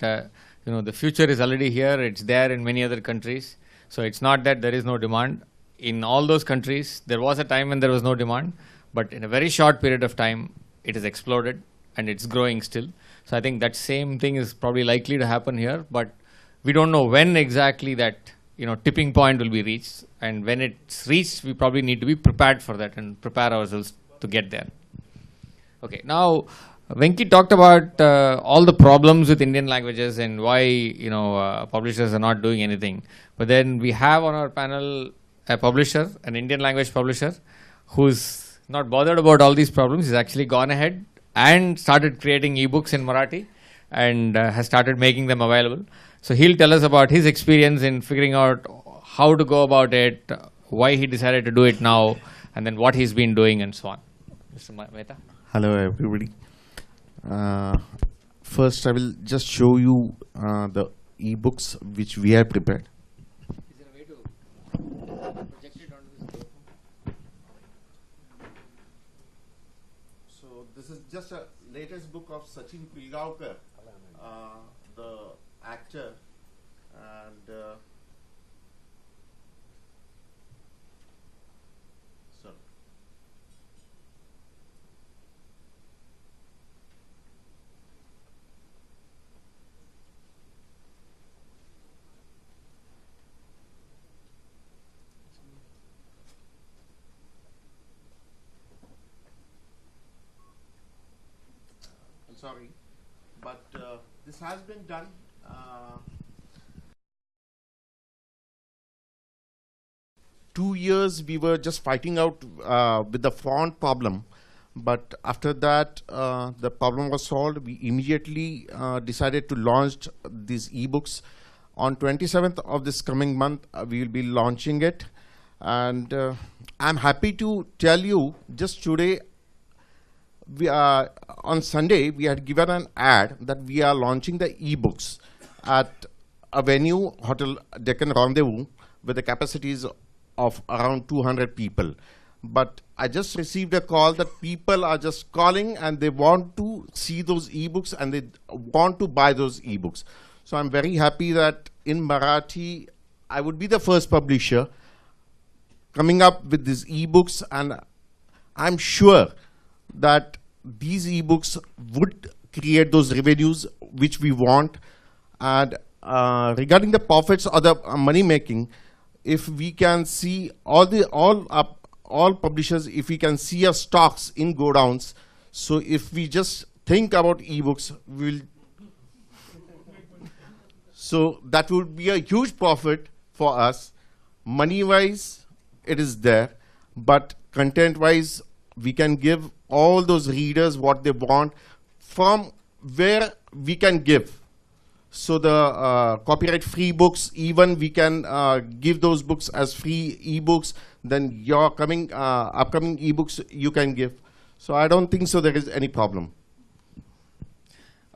A: the future is already here. It's there in many other countries. So it's not that there is no demand. in all those countries, there was a time when there was no demand, but in a very short period of time, it has exploded and it's growing still. So I think that same thing is probably likely to happen here, but we don't know when exactly that tipping point will be reached. And when it's reached, we probably need to be prepared for that and prepare ourselves to get there. Okay, now Venki talked about all the problems with Indian languages and why publishers are not doing anything. But then we have on our panel a publisher, an Indian language publisher, who's not bothered about all these problems. He's actually gone ahead and started creating ebooks in Marathi and has started making them available. So he'll tell us about his experience in figuring out how to go about it, why he decided to do it now, and then what he's been doing and so on. Mr. Mehta.
H: Hello, everybody. First, I will just show you the ebooks which we have prepared.
A: Is there a way to project it onto this?
H: So this is just a latest book of Sachin Pilgaonkar, the actor, and sorry. I'm sorry, but this has been done. 2 years we were just fighting out with the font problem, but after that the problem was solved. We immediately decided to launch these ebooks. On 27th of this coming month we will be launching it, and I'm happy to tell you just today, on Sunday we had given an ad that we are launching the ebooks at a venue, Hotel Deccan Rendezvous, with the capacities of around 200 people. But I just received a call that people are just calling and they want to see those ebooks and they want to buy those ebooks. So I'm very happy that in Marathi I would be the first publisher coming up with these ebooks, and I'm sure that these ebooks would create those revenues which we want. And regarding the profits or the money making, if we can see all publishers, if we can see our stocks in go downs, so if we just think about ebooks, so that would be a huge profit for us. Money wise it is there, but content wise we can give all those readers what they want from where we can give. So the copyright free books, even we can give those books as free ebooks. Then your upcoming ebooks you can give. So I don't think so there is any problem.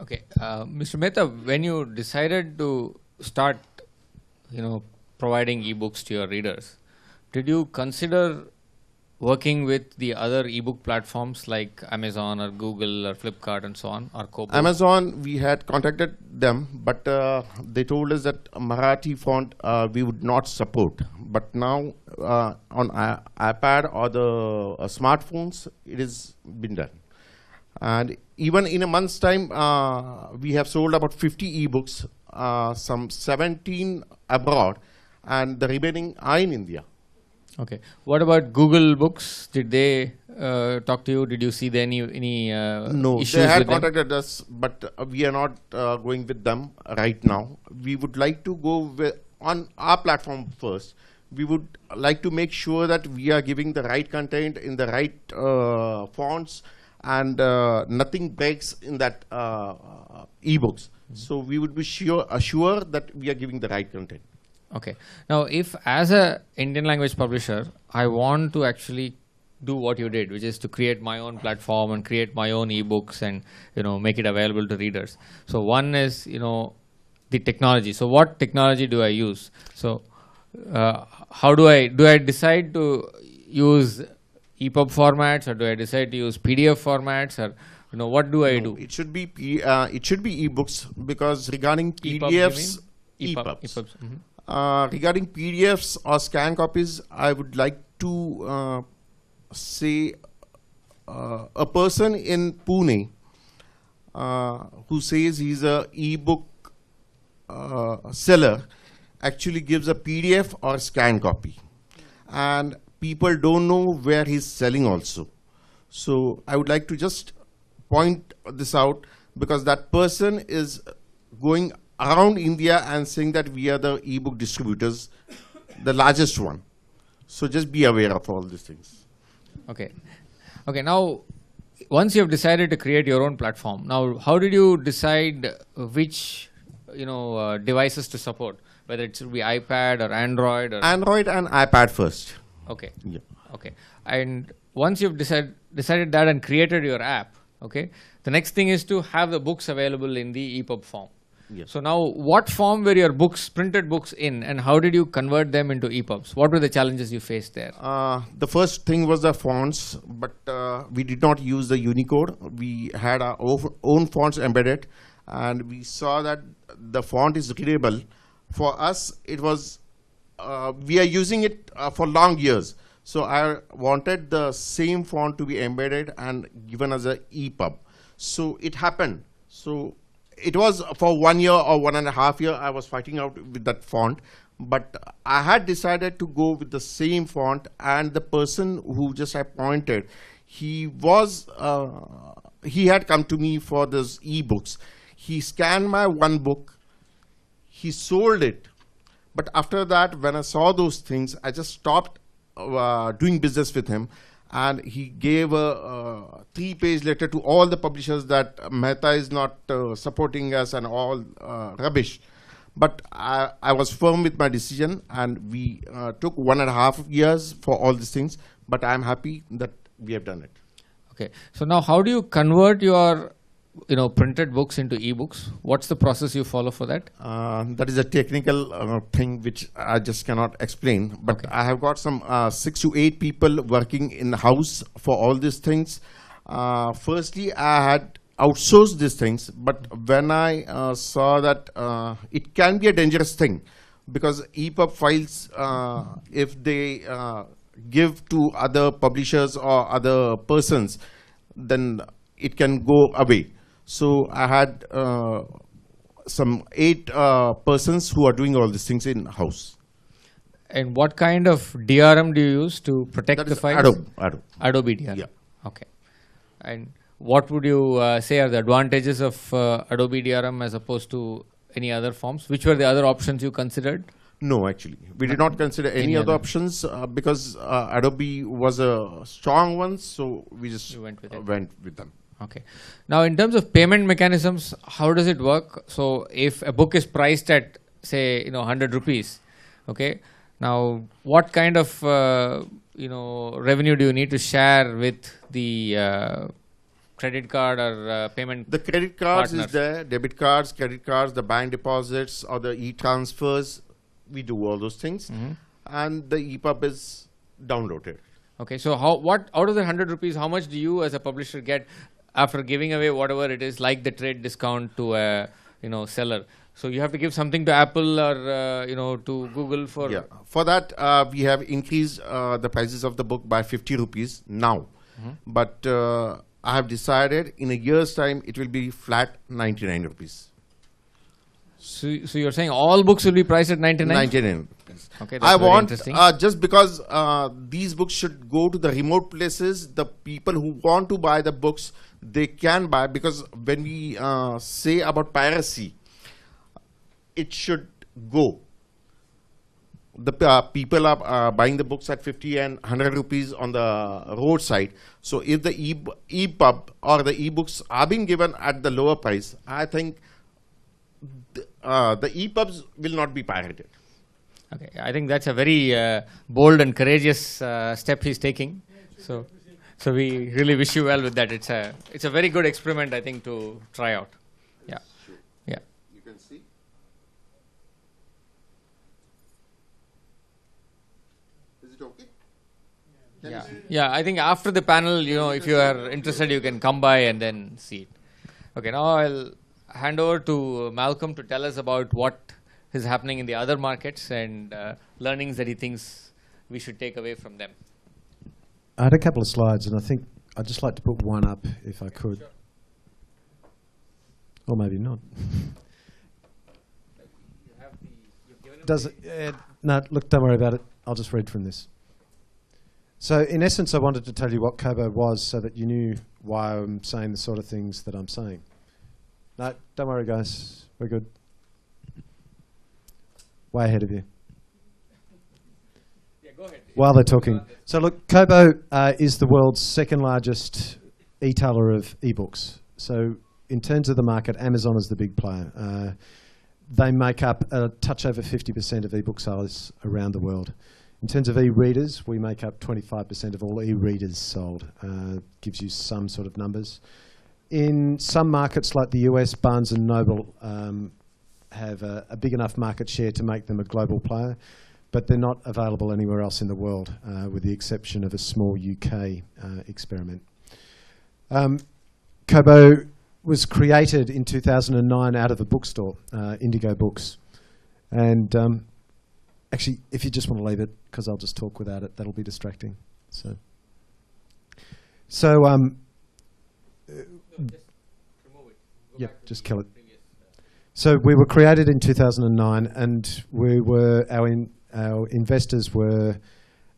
A: Okay, Mr. Mehta, when you decided to start, providing ebooks to your readers, did you consider working with the other ebook platforms like Amazon or Google or Flipkart and so on, or Kobo?
H: Amazon, we had contacted them, but they told us that Marathi font we would not support. But now on iPad or the smartphones, it has been done. And even in a month's time, we have sold about 50 ebooks, some 17 abroad, and the remaining are in India.
A: Okay. What about Google Books? Did they talk to you? Did you see any
H: no,
A: issues
H: they had
A: with them?
H: contacted us, but we are not going with them right now. We would like to go on our platform first. We would like to make sure that we are giving the right content in the right fonts, and nothing breaks in that ebooks. So we would be assured that we are giving the right content.
A: Okay. Now, if as a Indian language publisher, I want to actually do what you did, which is to create my own platform and create my own ebooks and make it available to readers. So one is the technology. So what technology do I use? So how do I decide to use EPUB formats, or do I decide to use PDF formats, or what do I do?
H: It should be ebooks, because regarding
A: EPUB, you
H: PDFs,
A: mean?
H: EPUBs.
A: EPUBs.
H: Regarding PDFs or scan copies, I would like to say a person in Pune who says he's a e-book seller actually gives a PDF or scan copy, and people don't know where he's selling also. So I would like to just point this out, because that person is going around India and saying that we are the e-book distributors, the largest one. So just be aware of all these things.
A: Okay. Okay, now once you have decided to create your own platform, now how did you decide which devices to support, whether it should be iPad or Android or
H: Android and iPad first.
A: Okay.
H: Yeah.
A: Okay. And once you've decided that and created your app, okay, the next thing is to have the books available in the EPUB form.
H: Yes.
A: So now, what form were your books, printed books in, and how did you convert them into EPUBs? What were the challenges you faced there?
H: The first thing was the fonts, but we did not use the Unicode. We had our own fonts embedded, and we saw that the font is readable. For us, it was, we are using it for long years. So I wanted the same font to be embedded and given as an EPUB. So it happened. So it was for 1 year or 1.5 years I was fighting out with that font, but I had decided to go with the same font, and the person who just appointed, he had come to me for those ebooks. He scanned my one book, he sold it, but after that, when I saw those things, I just stopped doing business with him. And he gave a 3-page letter to all the publishers that Mehta is not supporting us and all rubbish. But I was firm with my decision, and we took 1.5 years for all these things. But I'm happy that we have done it.
A: Okay. So now, how do you convert your printed books into ebooks? What's the process you follow for that?
H: That is a technical thing which I just cannot explain. But
A: Okay.
H: I have got some 6 to 8 people working in house for all these things. Firstly, I had outsourced these things, but when I saw that it can be a dangerous thing, because EPUB files, if they give to other publishers or other persons, then it can go away. So I had some 8 persons who are doing all these things in house.
A: And what kind of DRM do you use to protect
H: That
A: the
H: is
A: files?
H: Adobe.
A: DRM.
H: Yeah.
A: Okay. And what would you say are the advantages of Adobe DRM as opposed to any other forms? Which were the other options you considered?
H: No, actually, we did not consider any other options because Adobe was a strong one, so we just
A: You went with it.
H: went with them.
A: Okay. Now, in terms of payment mechanisms, how does it work? So, if a book is priced at, say, 100 rupees, okay. Now, what kind of revenue do you need to share with the credit card or payment?
H: The credit cards
A: partners?
H: is there, debit cards, credit cards, the bank deposits or the e-transfers. We do all those things, and the EPUB is downloaded.
A: Okay. So, what out of the 100 rupees, how much do you as a publisher get after giving away whatever it is, like the trade discount to a seller? So you have to give something to Apple or to Google for.
H: Yeah. For that, we have increased the prices of the book by 50 rupees now. But I have decided in a year's time it will be flat 99 rupees.
A: So you're saying all books will be priced at 99?
H: 99 rupees.
A: Okay, that's
H: I
A: very
H: want
A: interesting.
H: just because these books should go to the remote places. The people who want to buy the books, they can buy, because when we say about piracy, it should go. The people are buying the books at 50 and 100 rupees on the roadside. So if the EPUB or the ebooks are being given at the lower price, I think the EPUBs will not be pirated.
A: Okay, I think that's a very bold and courageous step he's taking. So we really wish you well with that. It's a very good experiment, I think, to try out. Yeah, yeah.
H: You can see. Is it okay? Can you
A: Yeah,
H: see?
A: yeah. I think after the panel, if you are interested, you can come by and then see it. Okay, now I'll hand over to Malcolm to tell us about what is happening in the other markets and learnings that he thinks we should take away from them.
C: I had a couple of slides, and I think I'd just like to put one up if I could.
A: Sure.
C: Or maybe not. Does it? No, look, don't worry about it. I'll just read from this. So, in essence, I wanted to tell you what Kobo was so that you knew why I'm saying the sort of things that I'm saying. No, don't worry, guys. We're good. Way ahead of you.
A: Yeah, go ahead.
C: While they're talking. So, look, Kobo is the world's second largest e-tailer of ebooks. So, in terms of the market, Amazon is the big player. They make up a touch over 50% of ebook sales around the world. In terms of e-readers, we make up 25% of all e-readers sold. Gives you some sort of numbers. In some markets like the US, Barnes & Noble have a big enough market share to make them a global player, but they're not available anywhere else in the world, with the exception of a small UK experiment. Kobo was created in 2009 out of a bookstore, Indigo Books. And actually, if you just want to leave it, because I'll just talk without it, that'll be distracting. So yep, just kill it. So we were created in 2009, and our investors were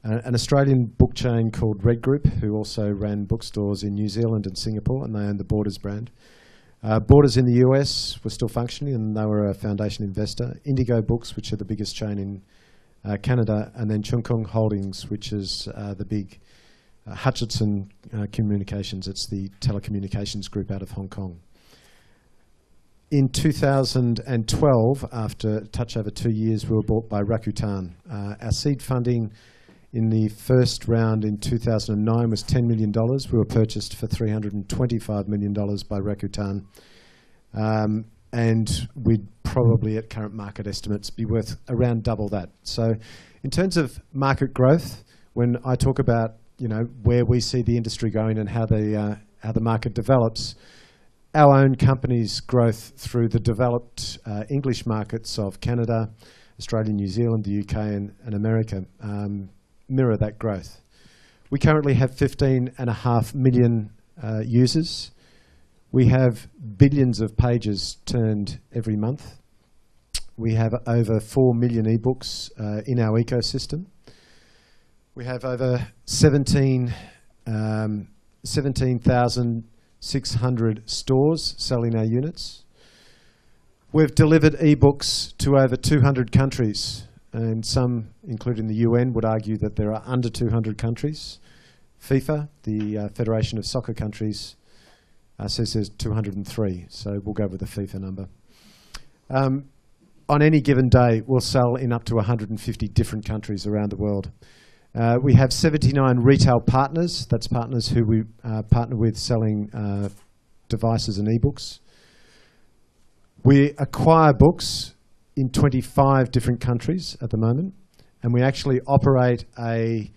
C: an Australian book chain called Red Group, who also ran bookstores in New Zealand and Singapore, and they owned the Borders brand. Borders in the US were still functioning, and they were a foundation investor. Indigo Books, which are the biggest chain in Canada, and then Chung Kung Holdings, which is the big Hutchison Communications. It's the telecommunications group out of Hong Kong. In 2012, after a touch over 2 years, we were bought by Rakuten. Our seed funding in the first round in 2009 was $10 million. We were purchased for $325 million by Rakuten. And we'd probably, at current market estimates, be worth around double that. So in terms of market growth, when I talk about where we see the industry going and how the market develops, our own company's growth through the developed English markets of Canada, Australia, New Zealand, the UK and America mirror that growth. We currently have 15.5 million users. We have billions of pages turned every month. We have over 4 million ebooks in our ecosystem. We have over 17,600 stores selling our units. We've delivered ebooks to over 200 countries, and some, including the UN, would argue that there are under 200 countries. FIFA, the Federation of Soccer Countries, says there's 203, so we'll go with the FIFA number. On any given day, we'll sell in up to 150 different countries around the world. We have 79 retail partners. That's partners who we partner with selling devices and ebooks. We acquire books in 25 different countries at the moment, and we actually operate an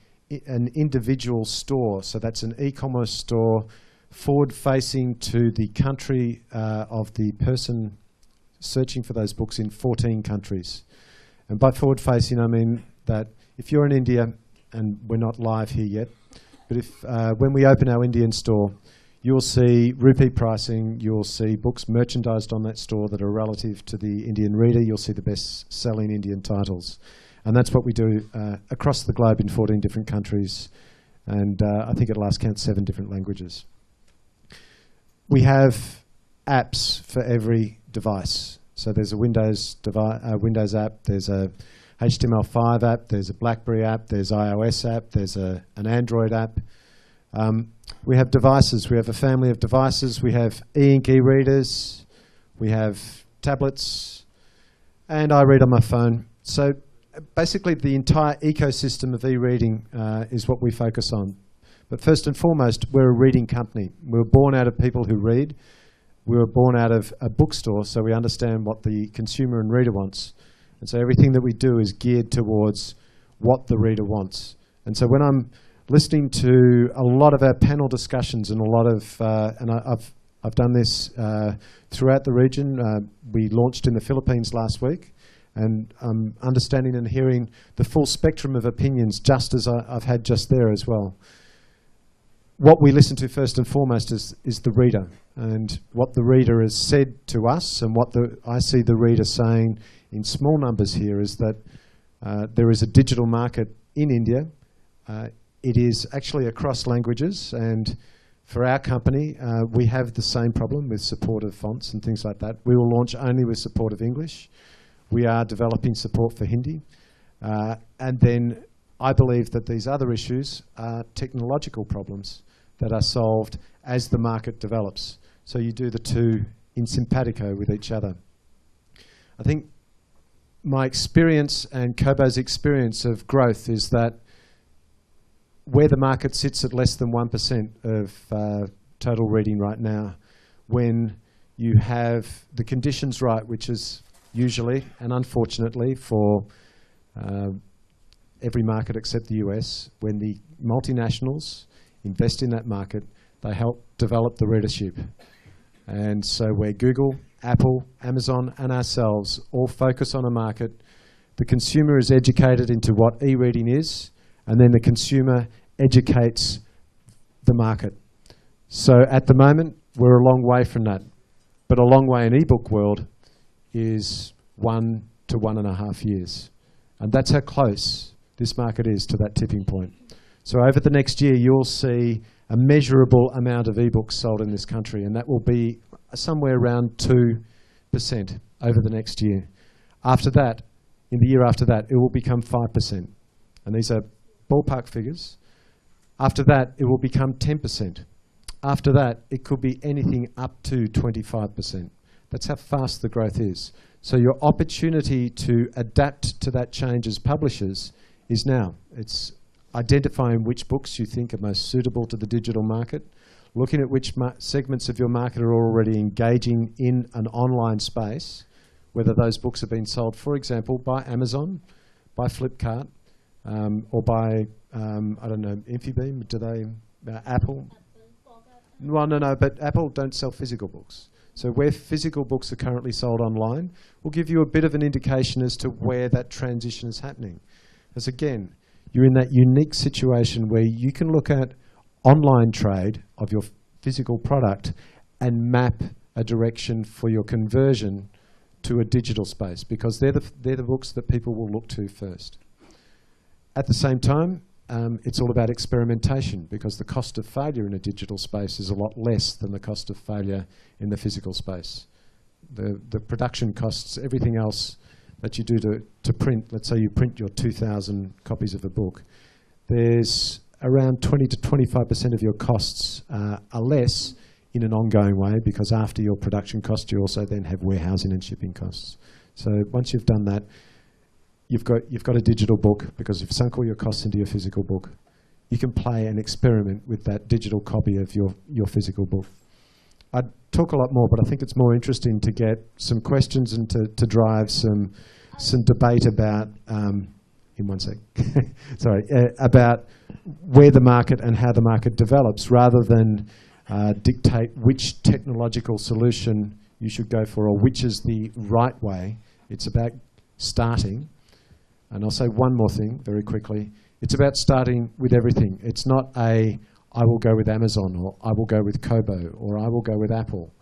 C: individual store. So that's an e-commerce store forward-facing to the country of the person searching for those books in 14 countries. And by forward-facing, I mean that if you're in India, and we're not live here yet, but if when we open our Indian store, you'll see rupee pricing, you'll see books merchandised on that store that are relative to the Indian reader, you'll see the best-selling Indian titles. And that's what we do across the globe in 14 different countries, and I think at last count 7 different languages. We have apps for every device. So there's a Windows app, there's a HTML5 app, there's a BlackBerry app, there's iOS app, there's an Android app. We have devices. We have a family of devices. We have e-ink e-readers. We have tablets. And I read on my phone. So basically the entire ecosystem of e-reading is what we focus on. But first and foremost, we're a reading company. We were born out of people who read. We were born out of a bookstore, so we understand what the consumer and reader wants. And so everything that we do is geared towards what the reader wants. And so when I'm listening to a lot of our panel discussions and a lot of, I've done this throughout the region. We launched in the Philippines last week, and understanding and hearing the full spectrum of opinions, just as I've had just there as well. What we listen to first and foremost is the reader, and what the reader has said to us, and what I see the reader saying in small numbers here is that there is a digital market in India. It is actually across languages, and for our company, we have the same problem with supportive fonts and things like that. We will launch only with support of English. We are developing support for Hindi. And then I believe that these other issues are technological problems that are solved as the market develops. So you do the two in simpatico with each other. I think my experience and Kobo's experience of growth is that where the market sits at less than 1% of total reading right now, when you have the conditions right, which is usually and unfortunately for every market except the US, when the multinationals invest in that market, they help develop the readership. And so where Google, Apple, Amazon and ourselves all focus on a market, the consumer is educated into what e-reading is, and then the consumer educates the market. So at the moment, we're a long way from that. But a long way in ebook world is 1 to 1.5 years. And that's how close this market is to that tipping point. So over the next year, you'll see a measurable amount of ebooks sold in this country, and that will be somewhere around 2% over the next year. After that, in the year after that, it will become 5%. And these are ballpark figures. After that, it will become 10%. After that, it could be anything up to 25%. That's how fast the growth is. So your opportunity to adapt to that change as publishers is now. It's identifying which books you think are most suitable to the digital market, looking at which segments of your market are already engaging in an online space, whether those books are being sold, for example, by Amazon, by Flipkart, or by, I don't know, Infibeam, do they, Apple? No, but Apple don't sell physical books. So where physical books are currently sold online will give you a bit of an indication as to where that transition is happening. As again, you're in that unique situation where you can look at online trade of your physical product and map a direction for your conversion to a digital space, because they're the books that people will look to first. At the same time, it's all about experimentation, because the cost of failure in a digital space is a lot less than the cost of failure in the physical space. The production costs, everything else that you do to print, let's say you print your 2,000 copies of a book, there's around 20 to 25% of your costs are less in an ongoing way, because after your production cost, you also then have warehousing and shipping costs. So once you've done that, you've got a digital book, because you've sunk all your costs into your physical book. You can play and experiment with that digital copy of your physical book. I'd talk a lot more, but I think it's more interesting to get some questions and to drive some debate about, in one sec, sorry, about where the market and how the market develops, rather than dictate which technological solution you should go for or which is the right way. It's about starting. And I'll say one more thing very quickly. It's about starting with everything. It's not a, I will go with Amazon, or I will go with Kobo, or I will go with Apple.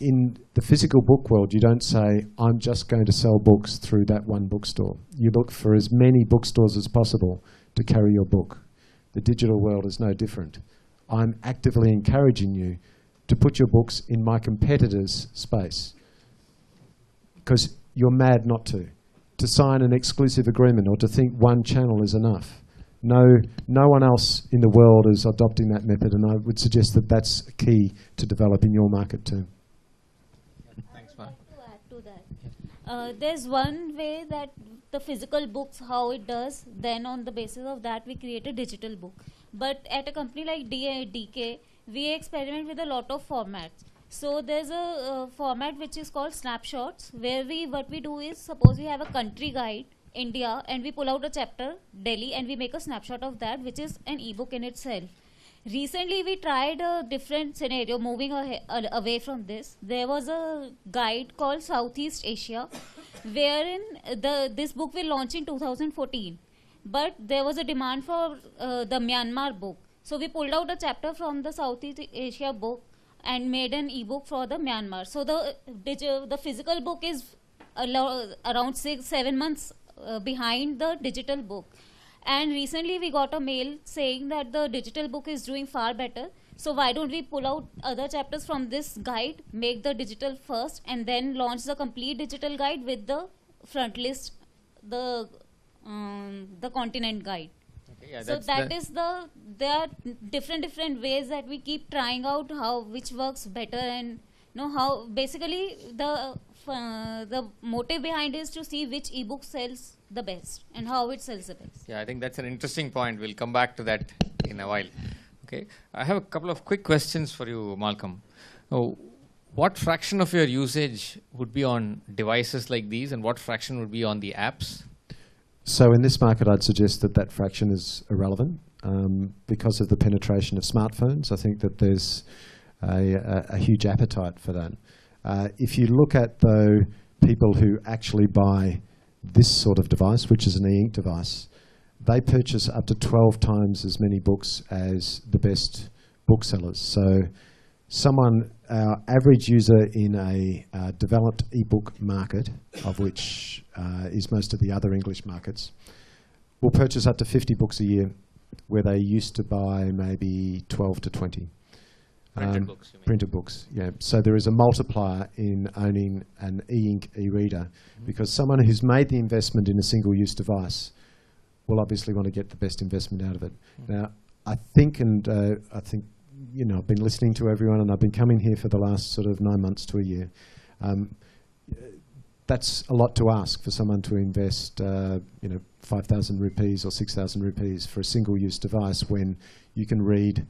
C: In the physical book world, you don't say, I'm just going to sell books through that one bookstore. You look for as many bookstores as possible to carry your book. The digital world is no different. I'm actively encouraging you to put your books in my competitor's space, because you're mad not to sign an exclusive agreement or to think one channel is enough. No one else in the world is adopting that method, and I would suggest that that's key to developing your market too.
A: Thanks, Mark.
B: To add to that, there's one way that the physical books, how it does, then on the basis of that we create a digital book. But at a company like DK, we experiment with a lot of formats. So there's a format which is called snapshots, where what we do is, suppose we have a country guide, India, and we pull out a chapter, Delhi, and we make a snapshot of that, which is an ebook in itself. Recently, we tried a different scenario, moving away from this. There was a guide called Southeast Asia, wherein this book will launch in 2014. But there was a demand for the Myanmar book. So we pulled out a chapter from the Southeast Asia book and made an ebook for the Myanmar. So the physical book is around 6-7 months behind the digital book. And recently we got a mail saying that the digital book is doing far better. So why don't we pull out other chapters from this guide, make the digital first, and then launch the complete digital guide with the front list, the continent guide.
A: Okay, yeah,
B: So there are different ways that we keep trying out which works better, and how basically the motive behind is to see which ebook sells the best and how it sells the best.
A: Yeah, I think that's an interesting point. We'll come back to that in a while. Okay, I have a couple of quick questions for you, Malcolm. What fraction of your usage would be on devices like these, and what fraction would be on the apps?
C: So in this market, I'd suggest that fraction is irrelevant because of the penetration of smartphones. I think that there's a huge appetite for that. If you look at, though, people who actually buy this sort of device, which is an e-ink device, they purchase up to 12 times as many books as the best booksellers. So our average user in a developed ebook market, of which is most of the other English markets, will purchase up to 50 books a year, where they used to buy maybe 12 to 20.
A: Printed books, you mean?
C: Printed books, yeah. So there is a multiplier in owning an e-ink e-reader, because someone who's made the investment in a single-use device will obviously want to get the best investment out of it. Now, I think I've been listening to everyone, and I've been coming here for the last sort of 9 months to a year. That's a lot to ask for someone to invest, 5,000 rupees or 6,000 rupees for a single-use device when you can read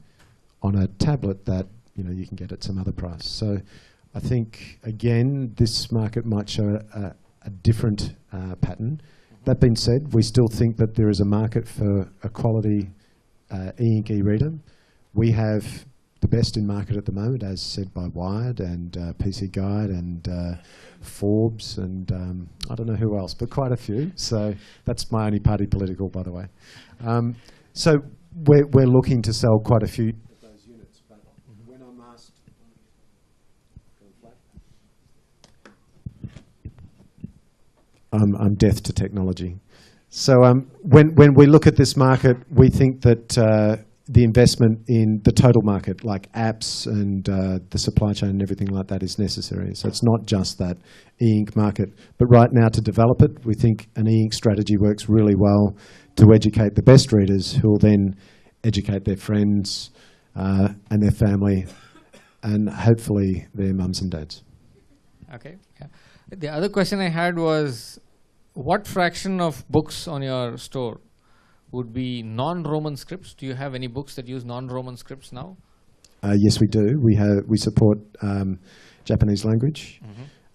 C: on a tablet that you can get at some other price. So I think, again, this market might show a different pattern. That being said, we still think that there is a market for a quality e-ink e-reader. We have the best in market at the moment, as said by Wired and PC Guide and Forbes and I don't know who else, but quite a few. So that's my only party political, by the way. So we're looking to sell quite a few of those units. But when I'm asked, I'm deaf to technology. So when we look at this market, we think that the investment in the total market, like apps and the supply chain and everything like that, is necessary. So it's not just that e-ink market. But right now, to develop it, we think an e-ink strategy works really well to educate the best readers, who will then educate their friends and their family, and hopefully their mums and dads.
A: Okay. Yeah. The other question I had was, what fraction of books on your store would be non-Roman scripts? Do you have any books that use non-Roman scripts now?
C: Yes, we do. We support Japanese language.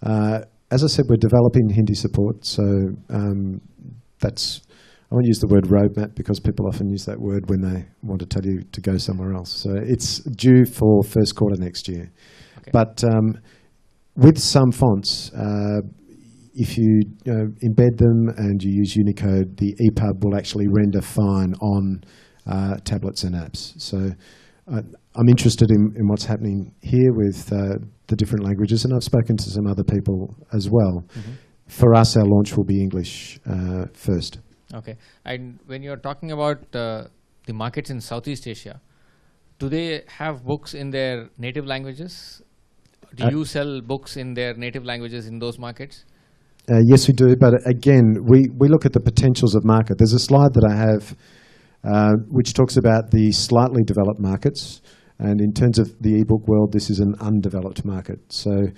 C: As I said, we're developing Hindi support. So I won't use the word roadmap, because people often use that word when they want to tell you to go somewhere else. So it's due for first quarter next year. Okay. But with some fonts, if you embed them and you use Unicode, the EPUB will actually render fine on tablets and apps. So I'm interested in what's happening here with the different languages, and I've spoken to some other people as well. For us, our launch will be English first.
A: Okay. And when you're talking about the markets in Southeast Asia, do they have books in their native languages? Do you sell books in their native languages in those markets?
C: Yes, we do. But again, we look at the potentials of market. There's a slide that I have which talks about the slightly developed markets. And in terms of the ebook world, this is an undeveloped market. So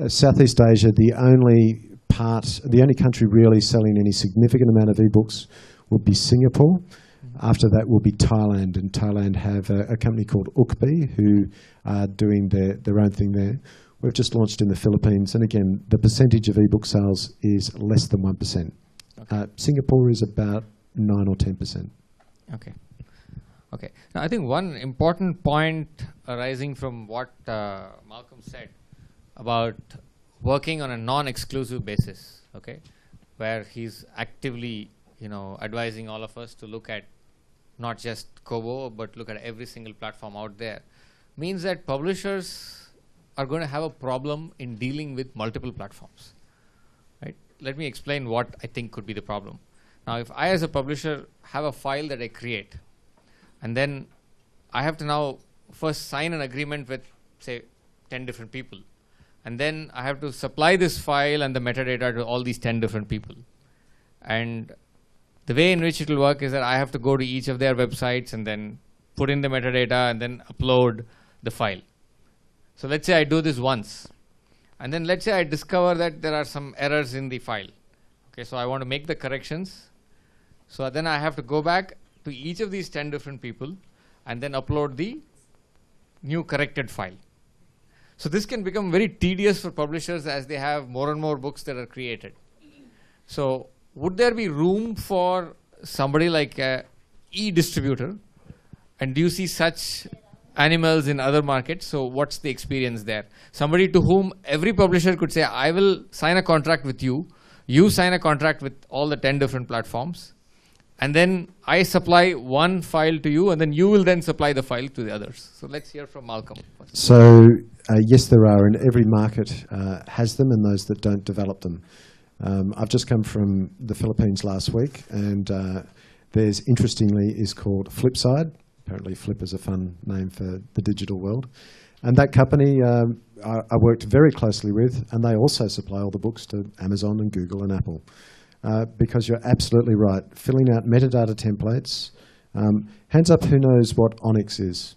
C: Southeast Asia, the only country really selling any significant amount of ebooks would be Singapore. After that will be Thailand, and Thailand have a company called Ukbi who are doing their own thing there. We've just launched in the Philippines, and again, the percentage of ebook sales is less than 1%. Okay. Singapore is about 9 or 10%.
A: Okay. Okay. Now, I think one important point arising from what Malcolm said about working on a non-exclusive basis, okay, where he's actively, advising all of us to look at not just Kobo, but look at every single platform out there, means that publishers are going to have a problem in dealing with multiple platforms, right? Let me explain what I think could be the problem. Now, if I as a publisher have a file that I create, and then I have to now first sign an agreement with, say, 10 different people, and then I have to supply this file and the metadata to all these 10 different people. And the way in which it will work is that I have to go to each of their websites and then put in the metadata and then upload the file. So let's say I do this once, and then let's say I discover that there are some errors in the file. Okay, so I want to make the corrections. So then I have to go back to each of these 10 different people and then upload the new corrected file. So this can become very tedious for publishers as they have more and more books that are created. So would there be room for somebody like a e-distributor? And do you see such animals in other markets? So what's the experience there? Somebody to whom every publisher could say, I will sign a contract with you. You sign a contract with all the 10 different platforms. And then I supply one file to you, and then you will then supply the file to the others. So let's hear from Malcolm first.
C: So yes, there are, and every market has them, and those that don't develop them. I've just come from the Philippines last week, and there's, interestingly, is called Flipside. Apparently Flip is a fun name for the digital world. And that company I worked very closely with, and they also supply all the books to Amazon and Google and Apple. Because you're absolutely right, filling out metadata templates. Hands up, who knows what Onyx is?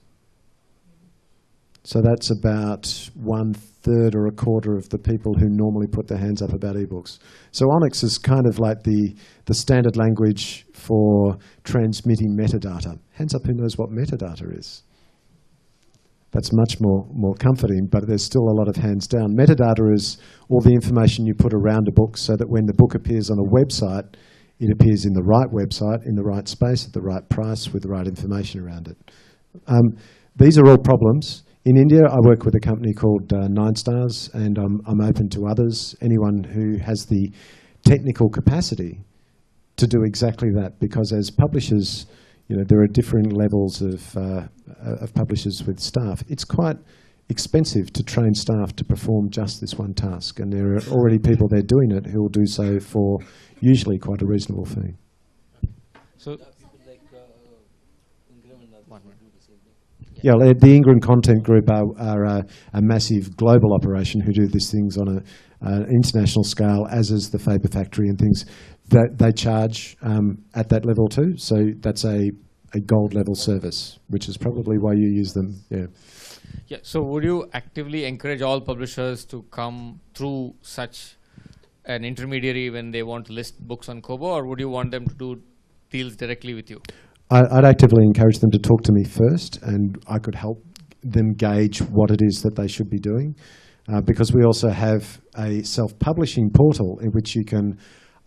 C: So that's about 1/3 or 1/4 of the people who normally put their hands up about ebooks. So Onyx is kind of like the standard language for transmitting metadata. Hands up, who knows what metadata is? That's much more comforting, but there's still a lot of hands down. Metadata is all the information you put around a book so that when the book appears on a website, it appears in the right website, in the right space, at the right price, with the right information around it. These are all problems. In India, I work with a company called 9 Stars, and I'm open to others, anyone who has the technical capacity to do exactly that, because as publishers, there are different levels of publishers with staff. It's quite expensive to train staff to perform just this one task, and there are already people there doing it who will do so for usually quite a reasonable fee.
A: So,
C: yeah, the Ingram Content Group are a massive global operation who do these things on an international scale, as is the Faber Factory and things. That they charge at that level too, so that's a gold level service, which is probably why you use them.
A: Yeah. So would you actively encourage all publishers to come through such an intermediary when they want to list books on Kobo, or would you want them to do deals directly with you?
C: I'd actively encourage them to talk to me first, and I could help them gauge what it is that they should be doing, because we also have a self-publishing portal in which you can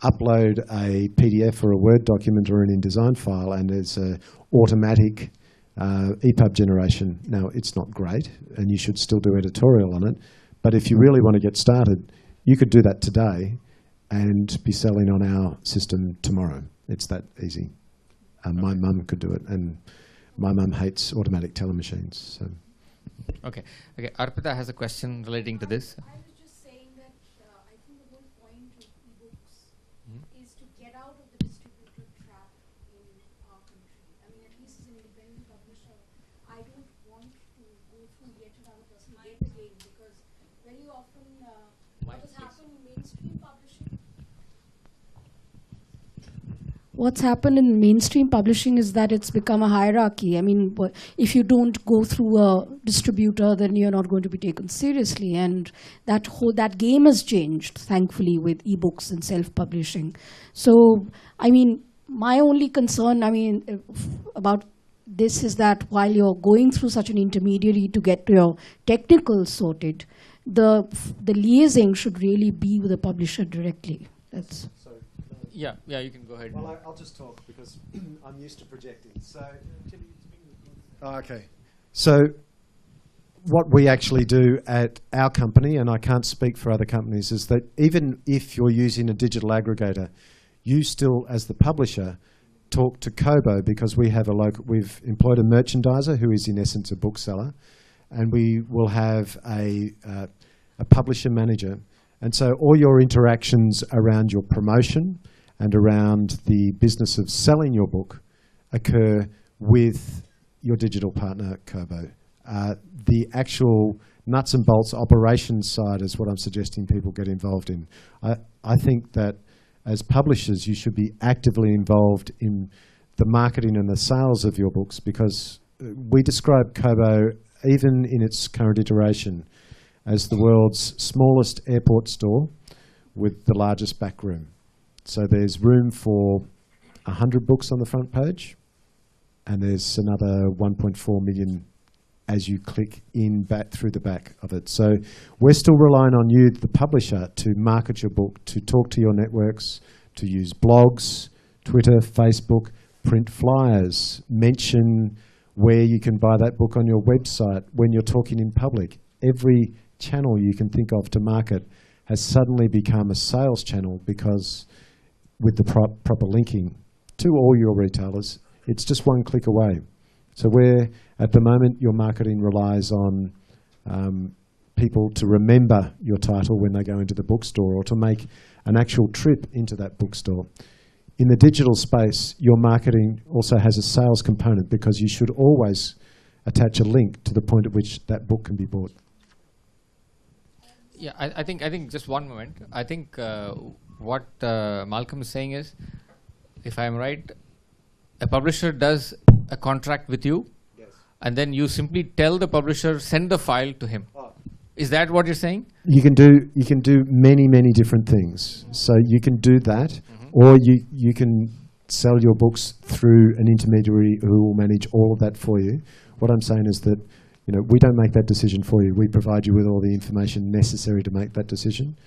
C: upload a PDF or a Word document or an InDesign file, and there's an automatic EPUB generation. Now, it's not great, and you should still do editorial on it, but if you really want to get started, you could do that today and be selling on our system tomorrow. It's that easy. My mum could do it, and my mum hates automatic telemachines. So.
A: Okay. Arpita has a question relating to this.
E: I was just saying that I think the whole point of ebooks is to get out of the distributor trap in our country. I mean, at least as an independent publisher, I don't want to go through yet another person yet again, because very often what has happened in mainstream publishing. What's happened in mainstream publishing is that it's become a hierarchy. I mean, if you don't go through a distributor, then you're not going to be taken seriously. And that game has changed, thankfully, with ebooks and self-publishing. So, I mean, my only concern, about this is that while you're going through such an intermediary to get your technical sorted, the liaising should really be with the publisher directly. That's.
A: Yeah, you can go ahead.
C: Well, I'll just talk because I'm used to projecting. So, okay. So, what we actually do at our company, and I can't speak for other companies, is that even if you're using a digital aggregator, you still, as the publisher, talk to Kobo, because we've employed a merchandiser who is in essence a bookseller, and we will have a publisher manager. And so all your interactions around your promotion and around the business of selling your book occur with your digital partner, Kobo. The actual nuts and bolts operations side is what I'm suggesting people get involved in. I think that as publishers, you should be actively involved in the marketing and the sales of your books, because we describe Kobo, even in its current iteration, as the world's smallest airport store with the largest back room. So there's room for 100 books on the front page, and there's another 1.4 million as you click in back through the back of it. So we're still relying on you, the publisher, to market your book, to talk to your networks, to use blogs, Twitter, Facebook, print flyers, mention where you can buy that book on your website when you're talking in public. Every channel you can think of to market has suddenly become a sales channel, because with the proper linking to all your retailers, it's just one click away. So where at the moment your marketing relies on people to remember your title when they go into the bookstore, or to make an actual trip into that bookstore. In the digital space, your marketing also has a sales component, because you should always attach a link to the point at which that book can be bought.
A: Yeah, I think just one moment. I think what Malcolm is saying is, if I'm right, a publisher does a contract with you, yes, and then you simply tell the publisher, send the file to him. Oh. Is that what you're saying? You can
C: do many different things. So you can do that, or you can sell your books through an intermediary who will manage all of that for you. What I'm saying is that, you know, we don't make that decision for you. We provide you with all the information necessary to make that decision.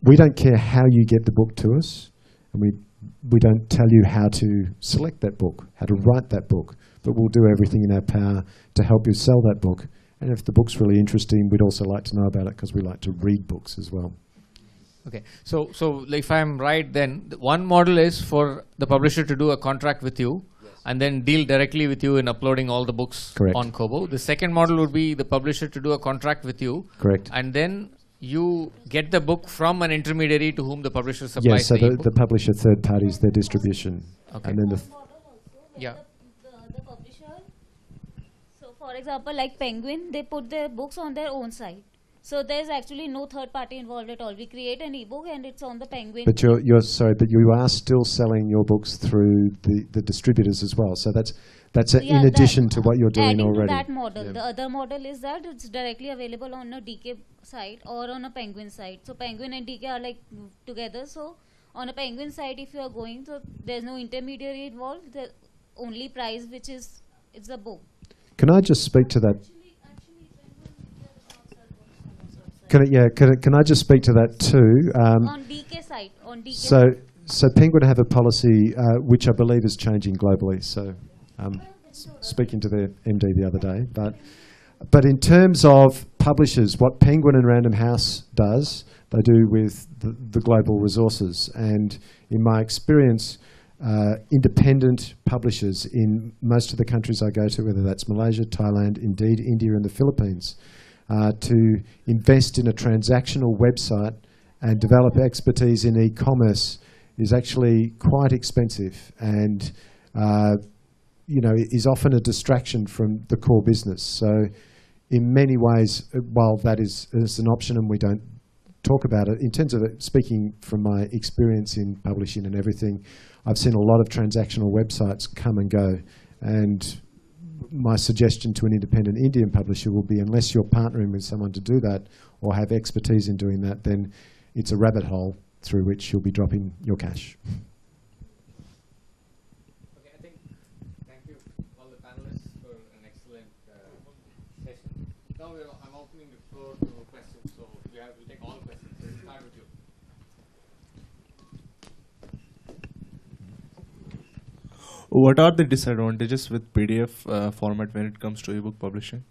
C: We don't care how you get the book to us, and we don't tell you how to select that book, how to write that book, but we'll do everything in our power to help you sell that book. And if the book's really interesting, we'd also like to know about it, because we like to read books as well.
A: Okay, so if I'm right, then one model is for the publisher to do a contract with you, yes, and then deal directly with you in uploading all the books, correct, on Kobo. The second model would be the publisher to do a contract with you, correct, and then you get the book from an intermediary to whom the publisher supplies.
C: Yes, so the publisher third parties their distribution. Okay. And then
B: the publisher. So for example, like Penguin, they put their books on their own site. So there's actually no third party involved at all. We create an ebook and it's on the Penguin.
C: But you're sorry, but you are still selling your books through the distributors as well. So that's in addition to what you're doing already.
B: To that model. Yeah. The other model is that it's directly available on a DK site or on a Penguin site. So Penguin and DK are like together. So on a Penguin site, if you are going, so there's no intermediary involved. The only price which is, it's a book.
C: Can I just speak to that? Can I just speak to that too?
B: On DK site.
C: So Penguin have a policy which I believe is changing globally. So speaking to their MD the other day, but in terms of publishers, what Penguin and Random House does, they do with the global resources. And in my experience, independent publishers in most of the countries I go to, whether that's Malaysia, Thailand, indeed India and the Philippines, to invest in a transactional website and develop expertise in e-commerce is actually quite expensive, and is often a distraction from the core business. So in many ways, while that is an option and we don't talk about it, in terms of it, speaking from my experience in publishing and everything, I've seen a lot of transactional websites come and go, and my suggestion to an independent Indian publisher will be, unless you're partnering with someone to do that or have expertise in doing that, then it's a rabbit hole through which you'll be dropping your cash.
A: Okay, I think thank you all the panelists for an excellent session. Now I'm opening the floor to questions, so we'll take all questions. So we'll start with you.
I: What are the disadvantages with PDF format when it comes to ebook publishing?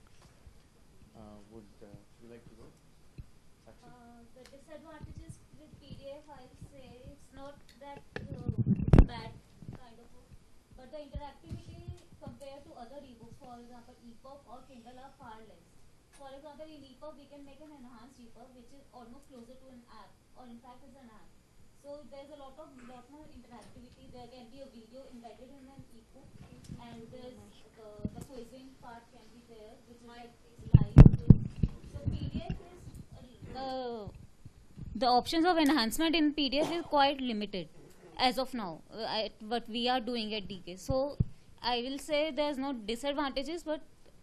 B: but the interactivity compared to other ebooks, for example, EPUB or Kindle, are far less. For example, in EPUB, we can make an enhanced EPUB, which is almost closer to an app, or in fact is an app. So there's a lot more interactivity. There can be a video embedded in an ebook, and there's the quizzing part can be there, which is like live. So PDF is the options of enhancement in PDF is quite limited as of now. What we are doing at DK. So I will say there's no disadvantages, but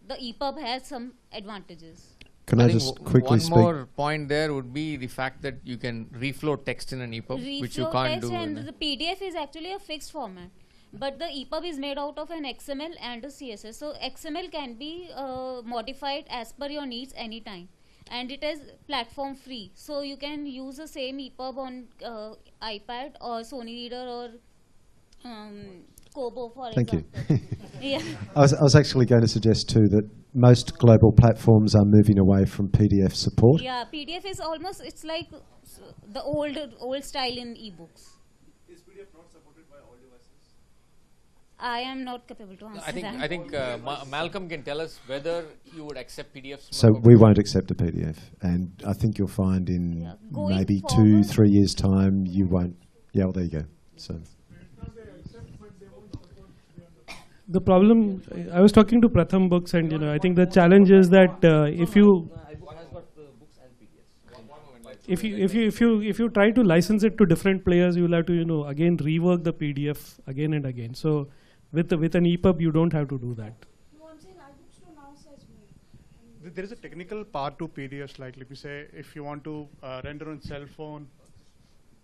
B: the EPUB has some advantages.
C: Can I just quickly speak?
A: One more point there would be the fact that you can reflow text in an EPUB, which you can't do.
B: And the PDF is actually a fixed format, but the EPUB is made out of an XML and a CSS. So XML can be modified as per your needs anytime, and it is platform free. So you can use the same EPUB on iPad or Sony Reader or Kobo, for example.
C: Thank you.
B: Yeah.
C: I was actually going to suggest too that most global platforms are moving away from PDF support.
B: Yeah, PDF is almost, it's like the old style in ebooks.
J: Is PDF not supported by all devices?
B: I am not capable to answer that.
A: I think Malcolm can tell us whether you would accept PDFs.
C: So we won't accept a PDF, and I think you'll find in maybe
B: forward,
C: 2-3 years' time you won't. Yeah, well, there you go. So.
F: The problem, I was talking to Pratham Books, and I think the challenge is that if you try to license it to different players, you will have to again rework the PDF again and again. So with an EPUB, you don't have to do that.
D: There is a technical part to PDFs, like let me say, if you want to render on cell phone,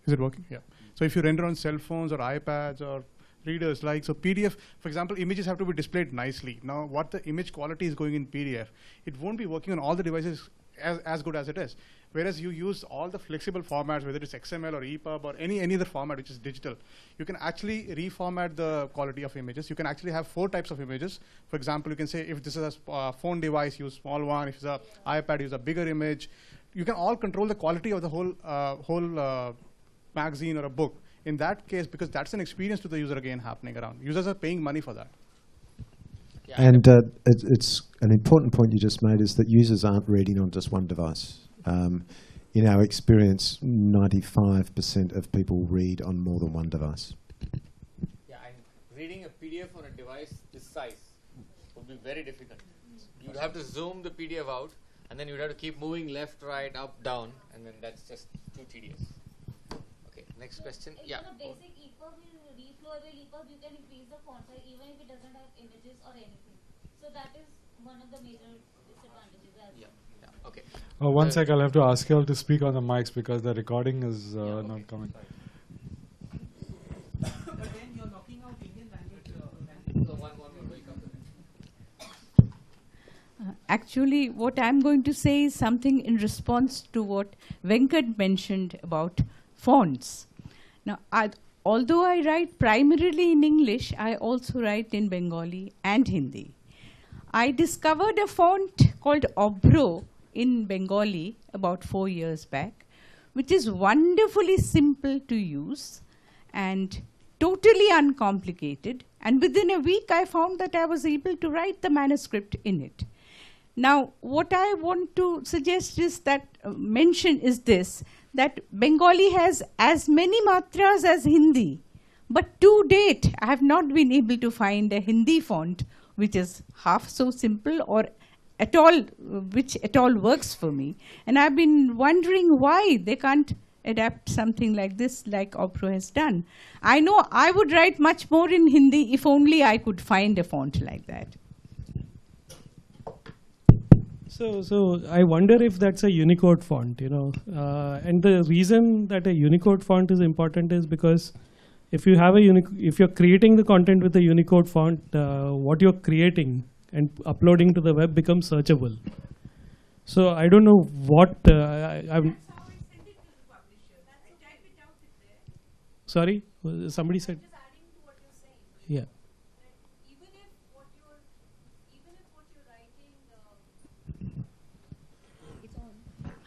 D: is it working? Yeah. So if you render on cell phones or iPads or readers, like, so PDF, for example, images have to be displayed nicely. Now, what the image quality is going in PDF, it won't be working on all the devices as good as it is. Whereas you use all the flexible formats, whether it's XML or EPUB or any other format which is digital, you can actually reformat the quality of images. You can actually have 4 types of images. For example, you can say if this is a phone device, use small one. If it's an iPad, use a bigger image. You can all control the quality of the whole magazine or a book. In that case, because that's an experience to the user again happening around. Users are paying money for that.
A: Yeah,
C: and it's an important point you just made is that users aren't reading on just one device. In our experience, 95% of people read on more than one device.
A: Yeah, and reading a PDF on a device this size would be very difficult. You'd have to zoom the PDF out, and then you'd have to keep moving left, right, up, down, and then that's just too tedious. Next question.
B: Yeah. On a basic EPUB, reflowable EPUB, you can increase the font size even if it doesn't have images or anything. So that is one of the major disadvantages as well.
A: Yeah. Okay.
K: One sec, I'll have to ask you all to speak on the mics because the recording is not coming.
J: But then you're knocking out Indian language.
L: Actually, what I'm going to say is something in response to what Venkat mentioned about fonts. Now, although I write primarily in English, I also write in Bengali and Hindi. I discovered a font called Obro in Bengali about 4 years back, which is wonderfully simple to use and totally uncomplicated. And within a week, I found that I was able to write the manuscript in it. Now, what I want to suggest is that that Bengali has as many matras as Hindi, but to date, I have not been able to find a Hindi font which is half so simple or at all, which at all works for me. And I've been wondering why they can't adapt something like this, like Obro has done. I know I would write much more in Hindi if only I could find a font like that.
F: So I wonder if that's a Unicode font, and the reason that a Unicode font is important is because if you have if you're creating the content with a Unicode font, what you're creating and uploading to the web becomes searchable. So I don't know what I'm.
L: That's how I send it to the publisher. I type it out in there.
F: Sorry, somebody said.
L: Just adding to what you're saying.
F: Yeah.
L: Even if what you're writing.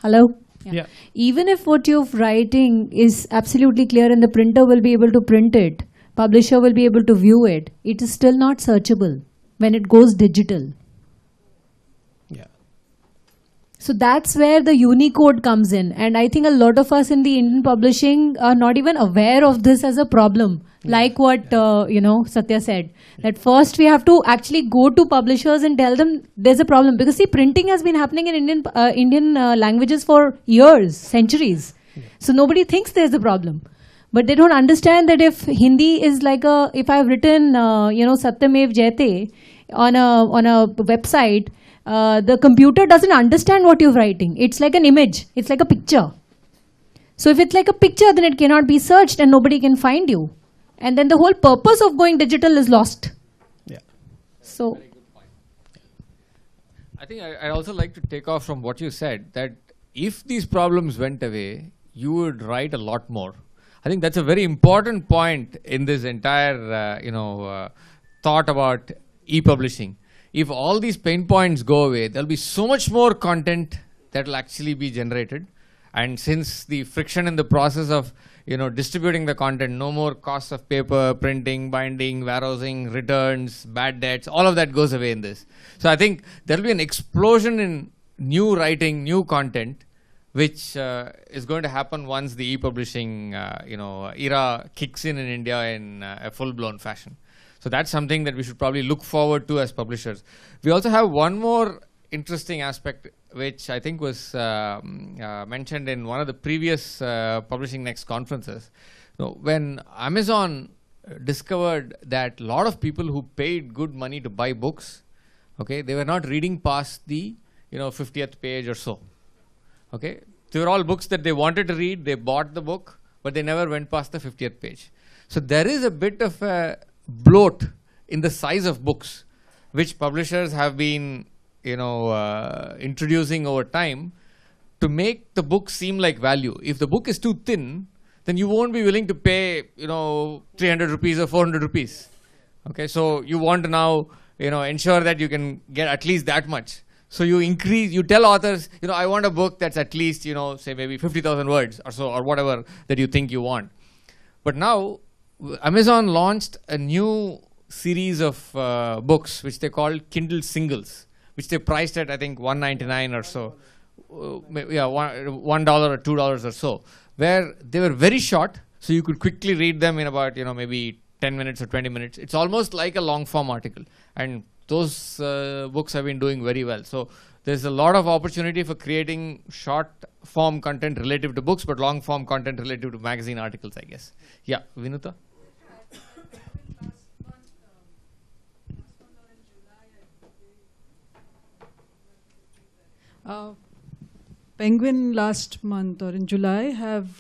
E: Hello?
F: Yeah.
E: Even if what you're writing is absolutely clear and the printer will be able to print it,
M: publisher will be able to view it, it is still not searchable when it goes digital.
F: Yeah.
M: So that's where the Unicode comes in. And I think a lot of us in the Indian publishing are not even aware of this as a problem. Like what Satya said, that first we have to actually go to publishers and tell them there's a problem. Because see, printing has been happening in Indian languages for years, centuries. So nobody thinks there's a problem. But they don't understand that if Hindi is like if I've written, Satyamev Jayate on a website, the computer doesn't understand what you're writing. It's like an image. It's like a picture. So if it's like a picture, then it cannot be searched and nobody can find you. And then the whole purpose of going digital is lost.
F: Yeah.
M: So,
A: I think I'd also like to take off from what you said, that if these problems went away, you would write a lot more. I think that's a very important point in this entire, thought about e-publishing. If all these pain points go away, there'll be so much more content that will actually be generated. And since the friction in the process of distributing the content, no more costs of paper, printing, binding, warehousing, returns, bad debts, all of that goes away in this. So I think there'll be an explosion in new writing, new content, which is going to happen once the e-publishing era kicks in India in a full-blown fashion. So that's something that we should probably look forward to as publishers. We also have one more interesting aspect, which I think was mentioned in one of the previous Publishing Next conferences. When Amazon discovered that a lot of people who paid good money to buy books, okay, they were not reading past the 50th page or so. Okay, they were all books that they wanted to read. They bought the book, but they never went past the 50th page. So there is a bit of a bloat in the size of books, which publishers have been introducing over time to make the book seem like value. If the book is too thin, then you won't be willing to pay 300 rupees or 400 rupees. Okay, so you want to now ensure that you can get at least that much. So you tell authors, I want a book that's at least say maybe 50,000 words or so, or whatever that you think you want. But now Amazon launched a new series of books which they called Kindle Singles, which they priced at I think $1.99 or so, $1 or $2 or so, where they were very short, so you could quickly read them in about maybe 10 minutes or 20 minutes. It's almost like a long form article, and those books have been doing very well. So there's a lot of opportunity for creating short form content relative to books, but long form content relative to magazine articles, I guess. Yeah, Vinuta?
N: Penguin last month or in July have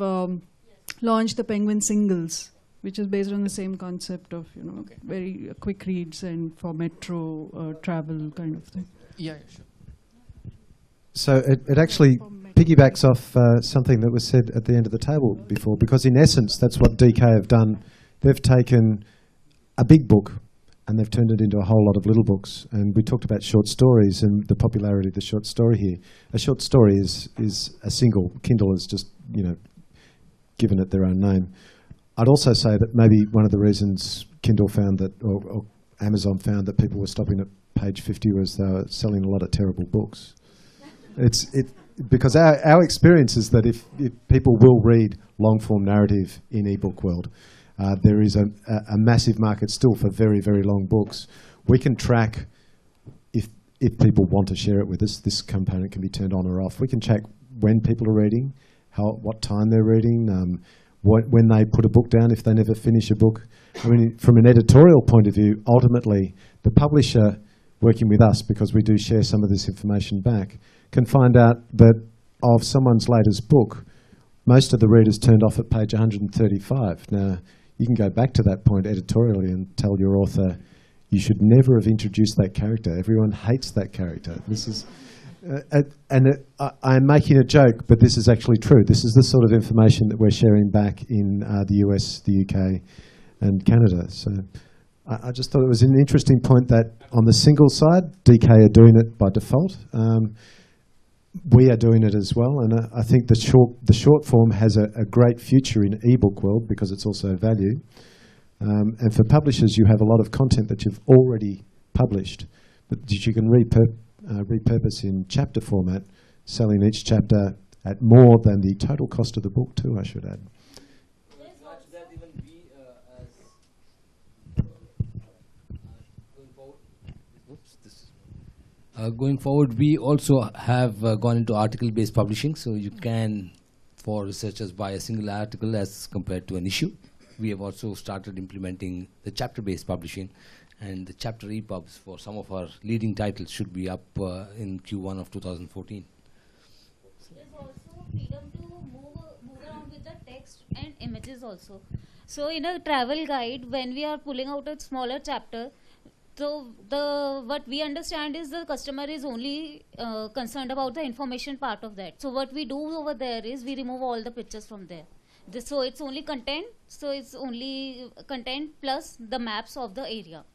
N: launched the Penguin Singles, which is based on the same concept of very quick reads and for metro travel kind of thing.
A: Yeah, sure.
C: So it actually piggybacks off something that was said at the end of the table before, because in essence that's what DK have done. They've taken a big book and they've turned it into a whole lot of little books. And we talked about short stories and the popularity of the short story here. A short story is a single. Kindle has just given it their own name. I'd also say that maybe one of the reasons Kindle found that, or Amazon found that people were stopping at page 50 was they were selling a lot of terrible books. Because our experience is that if people will read long-form narrative in ebook world, there is a massive market still for very, very long books. We can track if people want to share it with us. This component can be turned on or off. We can check when people are reading, what time they're reading, when they put a book down, if they never finish a book. I mean, from an editorial point of view, ultimately, the publisher working with us, because we do share some of this information back, can find out that of someone's latest book, most of the readers turned off at page 135. Now, you can go back to that point editorially and tell your author, you should never have introduced that character. Everyone hates that character. This is, I'm making a joke, but this is actually true. This is the sort of information that we're sharing back in the US, the UK, and Canada. So I just thought it was an interesting point that on the single side, DK are doing it by default. We are doing it as well, and I think the short form has a great future in ebook world because it's also value. And for publishers, you have a lot of content that you've already published, but that you can repurpose in chapter format, selling each chapter at more than the total cost of the book too, I should add.
G: Going forward, we also have gone into article-based publishing, so you can, for researchers, buy a single article as compared to an issue. We have also started implementing the chapter-based publishing, and the chapter EPUBs for some of our leading titles should be up in Q1 of 2014.
B: There's also freedom to move around with the text and images also. So in a travel guide, when we are pulling out a smaller chapter, so what we understand is the customer is only concerned about the information part of that. So what we do over there is we remove all the pictures from there. So it's only content. So it's only content plus the maps of the area.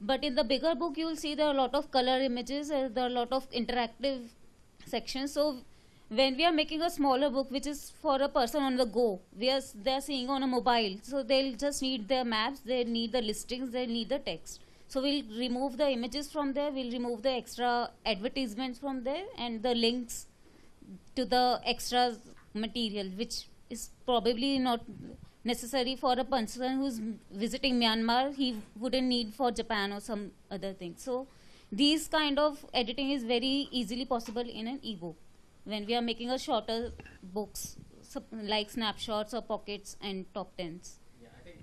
B: But in the bigger book, you will see there are a lot of color images. There are a lot of interactive sections. So when we are making a smaller book, which is for a person on the go, they're seeing on a mobile. So they'll just need their maps. They need the listings. They need the text. So we'll remove the images from there, we'll remove the extra advertisements from there and the links to the extra material, which is probably not necessary for a person who's visiting Myanmar. He wouldn't need for Japan or some other thing. So these kind of editing is very easily possible in an ebook when we are making a shorter books like snapshots or pockets and top 10s.
A: Yeah, I think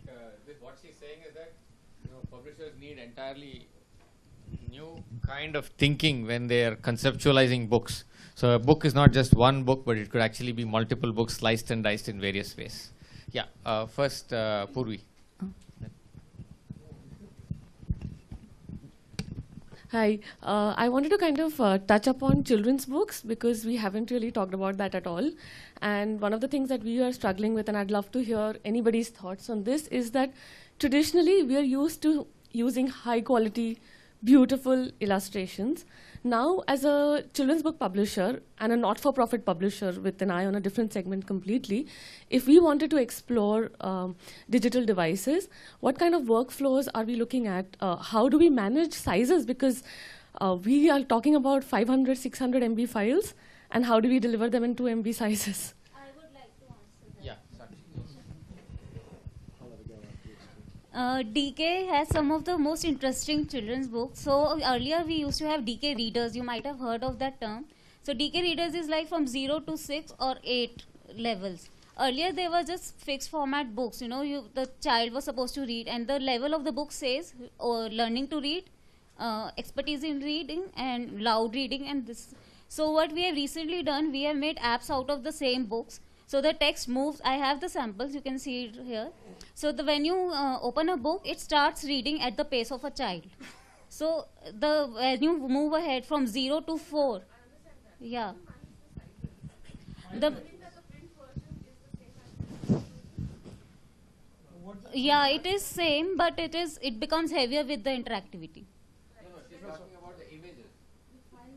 A: what she's saying is that publishers need entirely new kind of thinking when they are conceptualizing books. So a book is not just one book, but it could actually be multiple books sliced and diced in various ways. Yeah, first Purvi.
O: Hi, I wanted to kind of touch upon children's books because we haven't really talked about that at all. And one of the things that we are struggling with, and I'd love to hear anybody's thoughts on this, is that traditionally we are used to using high quality, beautiful illustrations. Now, as a children's book publisher and a not-for-profit publisher with an eye on a different segment completely, if we wanted to explore digital devices, what kind of workflows are we looking at? How do we manage sizes? Because we are talking about 500, 600 MB files, and how do we deliver them in 2 MB sizes?
B: I would like to answer that.
A: Yeah,
B: DK has some of the most interesting children's books. So earlier we used to have DK readers. You might have heard of that term. So DK readers is like from 0 to 6 or 8 levels. Earlier they were just fixed format books. You know, the child was supposed to read, and the level of the book says learning to read, expertise in reading, and loud reading, and this. So what we have recently done, we have made apps out of the same books. So the text moves. I have the samples. You can see it here. So when you open a book, it starts reading at the pace of a child. So when you move ahead from 0 to 4, yeah. Yeah, it is same, but it becomes heavier with the interactivity.
A: No, she's talking about the images.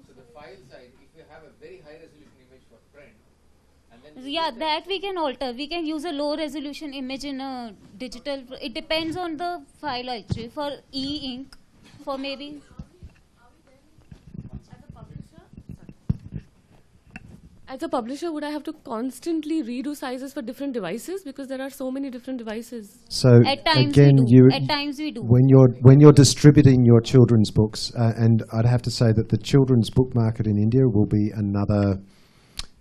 A: So the file size, if you have a very high resolution image for print, and then
B: yeah, that we can alter. We can use a low resolution image in a digital. It depends on the file actually. For e-ink, for maybe.
O: As a publisher, would I have to constantly redo sizes for different devices because there are so many different devices?
C: So
B: at times
C: again,
B: we do. At times we do.
C: When you're distributing your children's books, and I'd have to say that the children's book market in India will be another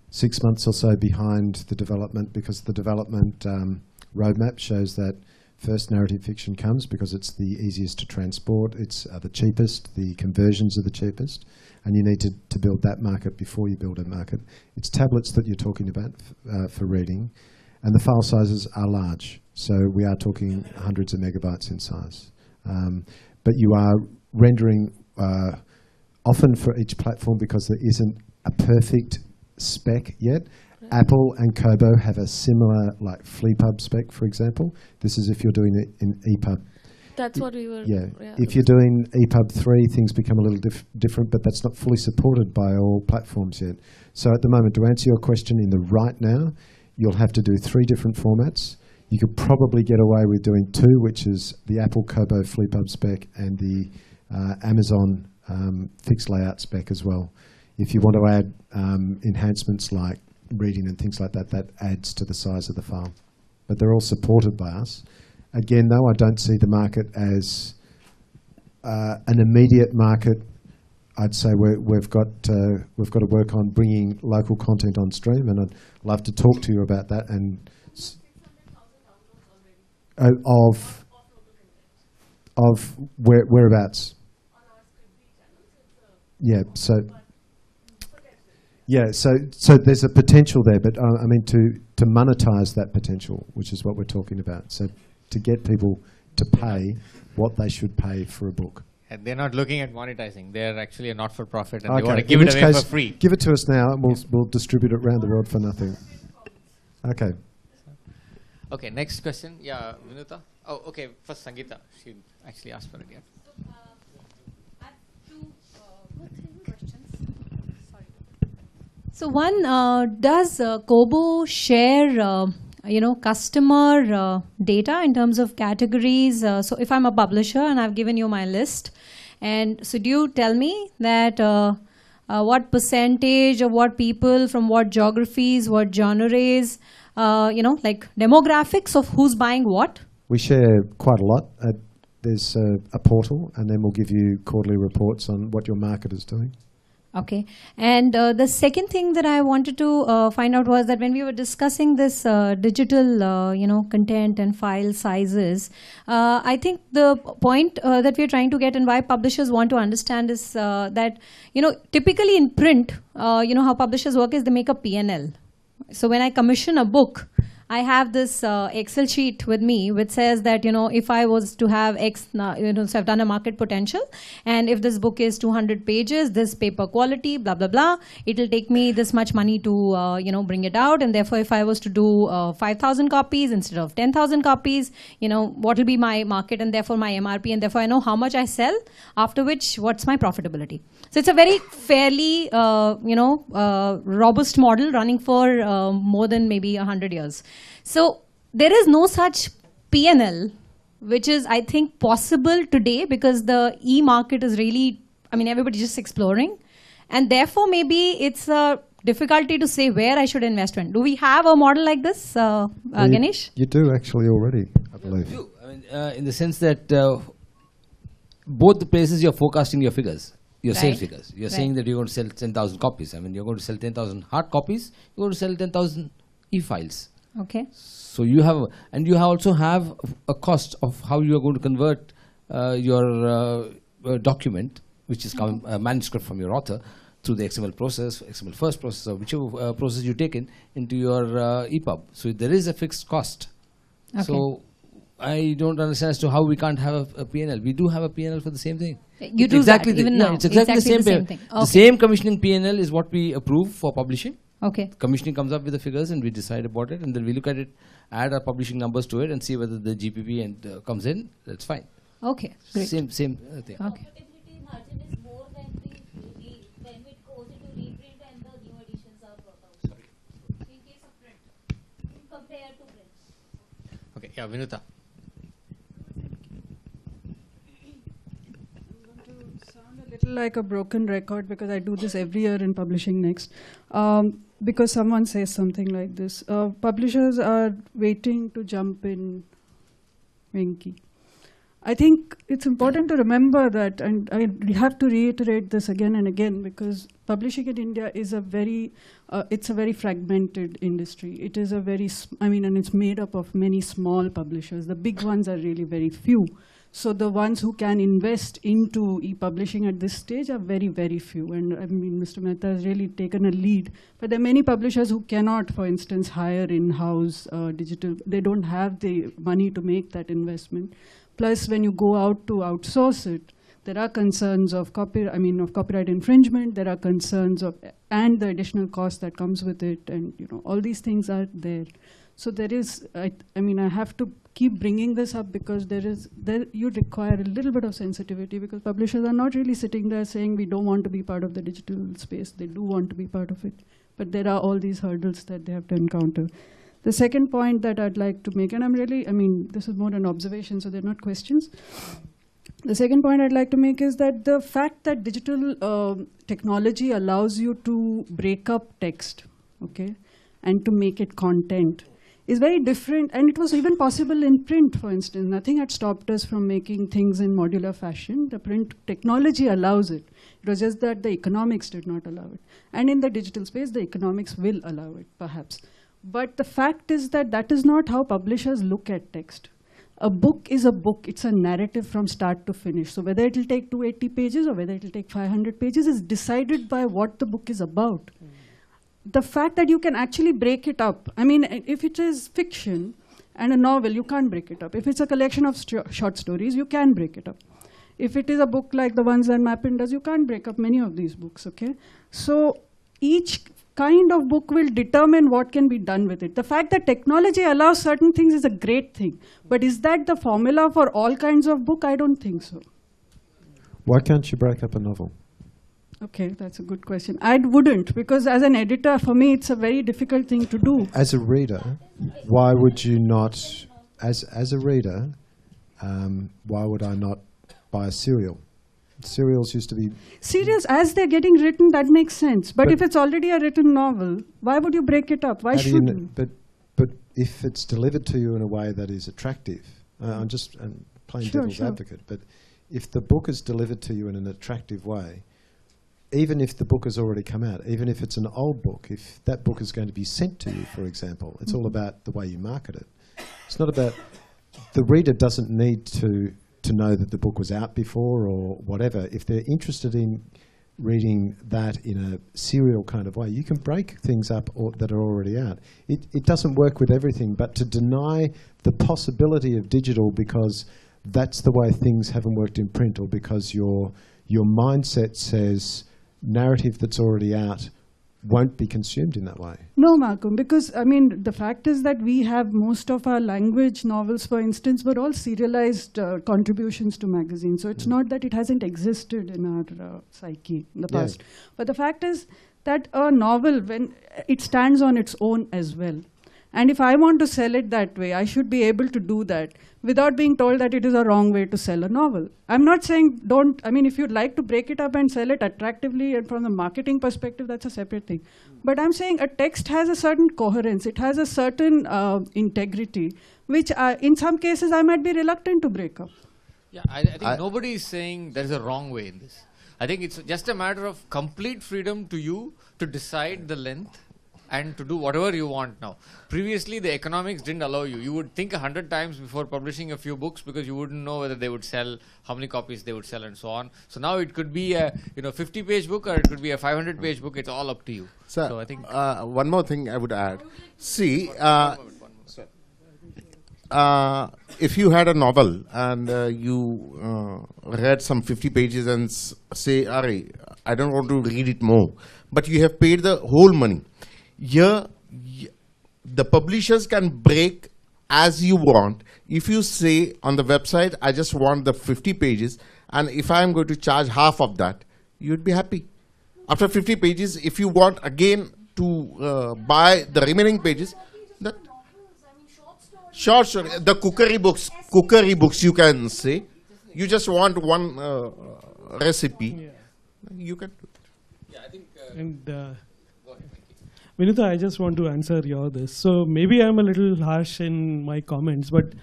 C: 6 months or so behind the development, because the development roadmap shows that first narrative fiction comes because it's the easiest to transport, it's the cheapest, the conversions are the cheapest, and you need to build that market before you build a market. It's tablets that you're talking about for reading, and the file sizes are large. So we are talking hundreds of megabytes in size. But you are rendering often for each platform, because there isn't a perfect spec yet. Apple and Kobo have a similar, like FleePub spec, for example. This is if you're doing it in EPUB.
O: That's what we were.
C: Yeah. If you're doing EPUB 3, things become a little different, but that's not fully supported by all platforms yet. So at the moment, to answer your question, in the right now, you'll have to do 3 different formats. You could probably get away with doing 2, which is the Apple Kobo FlipHub spec and the Amazon fixed layout spec as well. If you want to add enhancements like reading and things like that, that adds to the size of the file. But they're all supported by us. Again, though, I don't see the market as an immediate market. I'd say we've got to work on bringing local content on stream, and I'd love to talk to you about that. And of whereabouts? Yeah. So there's a potential there, but I mean to monetize that potential, which is what we're talking about. So to get people to pay what they should pay for a book.
A: And they're not looking at monetizing. They're actually a not-for-profit, and
C: Okay.
A: they want to give it away for free.
C: Give it to us now, and we'll distribute it around the world for nothing. Okay.
A: Okay, next question. Yeah, Vinuta. Oh, okay. First, Sangeeta. She actually asked for it. Yeah.
M: So one, does Kobo share, customer data in terms of categories? So if I'm a publisher and I've given you my list, and so do you tell me that what percentage of what people from what geographies, what genres, like demographics of who's buying what?
C: We share quite a lot. There's a portal, and then we'll give you quarterly reports on what your market is doing.
M: Okay. And the second thing that I wanted to find out was that when we were discussing this digital, content and file sizes, I think the point that we're trying to get and why publishers want to understand is that, typically in print, how publishers work is they make a P&L. So when I commission a book, I have this Excel sheet with me which says that, if I was to have X, so I've done a market potential, and if this book is 200 pages, this paper quality, blah, blah, blah, it'll take me this much money to, bring it out. And therefore, if I was to do 5,000 copies instead of 10,000 copies, what will be my market and therefore my MRP, and therefore I know how much I sell, after which, what's my profitability. So it's a very fairly, robust model running for more than maybe 100 years. So there is no such P&L, which is, I think, possible today because the e-market is really, everybody's just exploring. And therefore, maybe it's a difficulty to say where I should invest in. Do we have a model like this, Ganesh?
C: You do actually already, I believe.
G: You do. In the sense that both the places you're forecasting your figures. Your sales figures. You're saying that you're going to sell 10,000 copies. You're going to sell 10,000 hard copies. You're going to sell 10,000 e-files.
M: Okay.
G: So you have, and you also have a cost of how you are going to convert your document, which is a manuscript from your author, through the XML process, XML first process, or whichever process you take into your EPUB. So there is a fixed cost.
M: Okay.
G: So I don't understand as to how we can't have a P&L. We do have a P&L for the same thing.
M: You do exactly that even now.
G: It's exactly the same
M: thing.
G: The same commissioning P&L is what we approve for publishing.
M: Okay.
G: Commissioning comes up with the figures and we decide about it, and then we look at it, add our publishing numbers to it, and see whether the GPP and comes in. That's fine.
M: Okay. Great.
G: Same thing.
M: Okay.
B: Profitability margin is more than when it goes into reprint and the new editions are brought out. In case of print, compared to print.
A: Okay. Yeah, Vinuta.
N: Little like a broken record because I do this every year in Publishing Next. Because someone says something like this. Publishers are waiting to jump in, Venki. I think it's important to remember that, and I have to reiterate this again and again, because publishing in India is a very, it's a very fragmented industry. It is a very, and it's made up of many small publishers. The big ones are really very few. So the ones who can invest into e-publishing at this stage are very, very few. And Mr. Mehta has really taken a lead. But there are many publishers who cannot, for instance, hire in-house digital. They don't have the money to make that investment. Plus, when you go out to outsource it, there are concerns of copyright infringement. There are concerns of, and the additional cost that comes with it. And all these things are there. So there is, I have to keep bringing this up because you require a little bit of sensitivity, because publishers are not really sitting there saying we don't want to be part of the digital space. They do want to be part of it. But there are all these hurdles that they have to encounter. The second point that I'd like to make, and this is more an observation, so they're not questions. The second point I'd like to make is that the fact that digital technology allows you to break up text, okay, and to make it content is very different. And it was even possible in print, for instance. Nothing had stopped us from making things in modular fashion. The print technology allows it. It was just that the economics did not allow it. And in the digital space, the economics will allow it, perhaps. But the fact is that that is not how publishers look at text. A book is a book. It's a narrative from start to finish. So whether it will take 280 pages or whether it will take 500 pages is decided by what the book is about. The fact that you can actually break it up. I mean, if it is fiction and a novel, you can't break it up. If it's a collection of short stories, you can break it up. If it is a book like the ones that Mappin does, you can't break up many of these books, okay? So each kind of book will determine what can be done with it. The fact that technology allows certain things is a great thing. But is that the formula for all kinds of book? I don't think so.
C: Why can't you break up a novel?
N: Okay, that's a good question. I wouldn't, because as an editor, for me, it's a very difficult thing to do.
C: As a reader, why would you not, as a reader, why would I not buy a serial? Serials used to be...
N: Serials, as they're getting written, that makes sense. But if it's already a written novel, why would you break it up? Why should you?
C: But if it's delivered to you in a way that is attractive, I'm playing devil's advocate, but if the book is delivered to you in an attractive way, even if the book has already come out, even if it's an old book, if that book is going to be sent to you, for example, it's all about the way you market it. It's not about... The reader doesn't need to know that the book was out before or whatever. If they're interested in reading that in a serial kind of way, you can break things up that are already out. It doesn't work with everything, but to deny the possibility of digital because that's the way things haven't worked in print, or because your mindset says narrative that's already out won't be consumed in that way.
N: No, Malcolm, because I mean, the fact is that we have most of our language novels, for instance, were all serialized contributions to magazines. So it's not that it hasn't existed in our psyche in the past. But the fact is that a novel, when it stands on its own as well. And if I want to sell it that way, I should be able to do that without being told that it is a wrong way to sell a novel. I'm not saying don't, I mean, if you'd like to break it up and sell it attractively and from the marketing perspective, that's a separate thing. But I'm saying a text has a certain coherence, it has a certain integrity, which in some cases I might be reluctant to break up.
A: Yeah, I think nobody is saying there is a wrong way in this. I think it's just a matter of complete freedom to you to decide the length and to do whatever you want now. Previously, the economics didn't allow you. You would think 100 times before publishing a few books because you wouldn't know whether they would sell, how many copies they would sell, and so on. So now it could be a 50-page book or it could be a 500-page book. It's all up to you.
H: So
A: I think
H: one more thing I would add. See, if you had a novel and you read some 50 pages and say, "Arey, I don't want to read it more," but you have paid the whole money. Here, the publishers can break as you want. If you say on the website, I just want the 50 pages, and if I am going to charge half of that, you'd be happy. After 50 pages, if you want again to buy the remaining pages, that short story, the cookery books you can say, you just want one recipe, you can do it.
F: Yeah, I think. Vinita, I just want to answer this. So maybe I'm a little harsh in my comments, but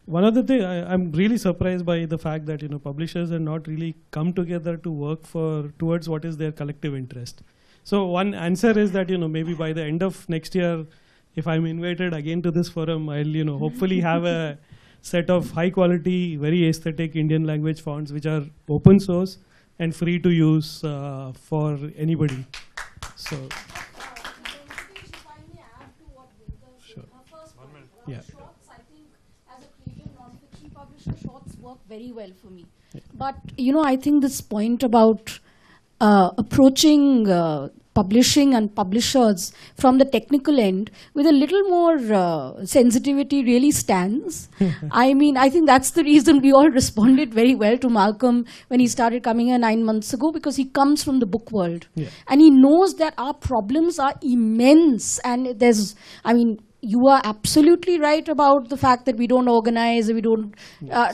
F: one of the things I'm really surprised by the fact that publishers have not really come together to work towards what is their collective interest. So one answer is that maybe by the end of next year, if I'm invited again to this forum, I'll hopefully have a set of high quality, very aesthetic Indian language fonts which are open source and free to use for anybody. So. Yeah.
E: Shorts, I think, as a creative non-fiction publisher, shorts work very well for me. Yeah. But, I think this point about approaching publishing and publishers from the technical end with a little more sensitivity really stands. I mean, I think that's the reason we all responded very well to Malcolm when he started coming here 9 months ago, because he comes from the book world. Yeah. And he knows that our problems are immense. And you are absolutely right about the fact that we don't organize, we don't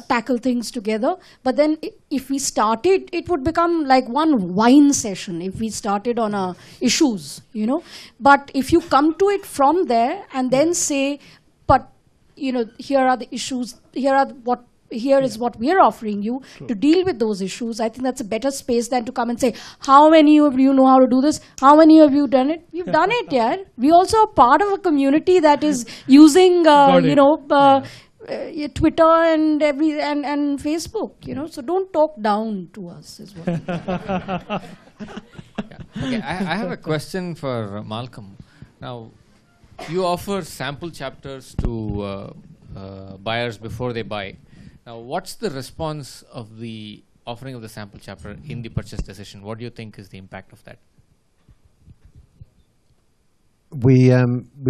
E: tackle things together. But then if we started, it would become like one wine session if we started on issues, you know. But if you come to it from there and then say, but, you know, here are the issues, here is what we are offering you to deal with those issues. I think that's a better space than to come and say, how many of you know how to do this? How many of you done it? We've done it, yeah. We also are part of a community that is using, Twitter and and Facebook, you know. So don't talk down to us as well.
A: Okay, I have a question for Malcolm. Now, you offer sample chapters to buyers before they buy. Now, what's the response of the offering of the sample chapter in the purchase decision? What do you think is the impact of that?
C: We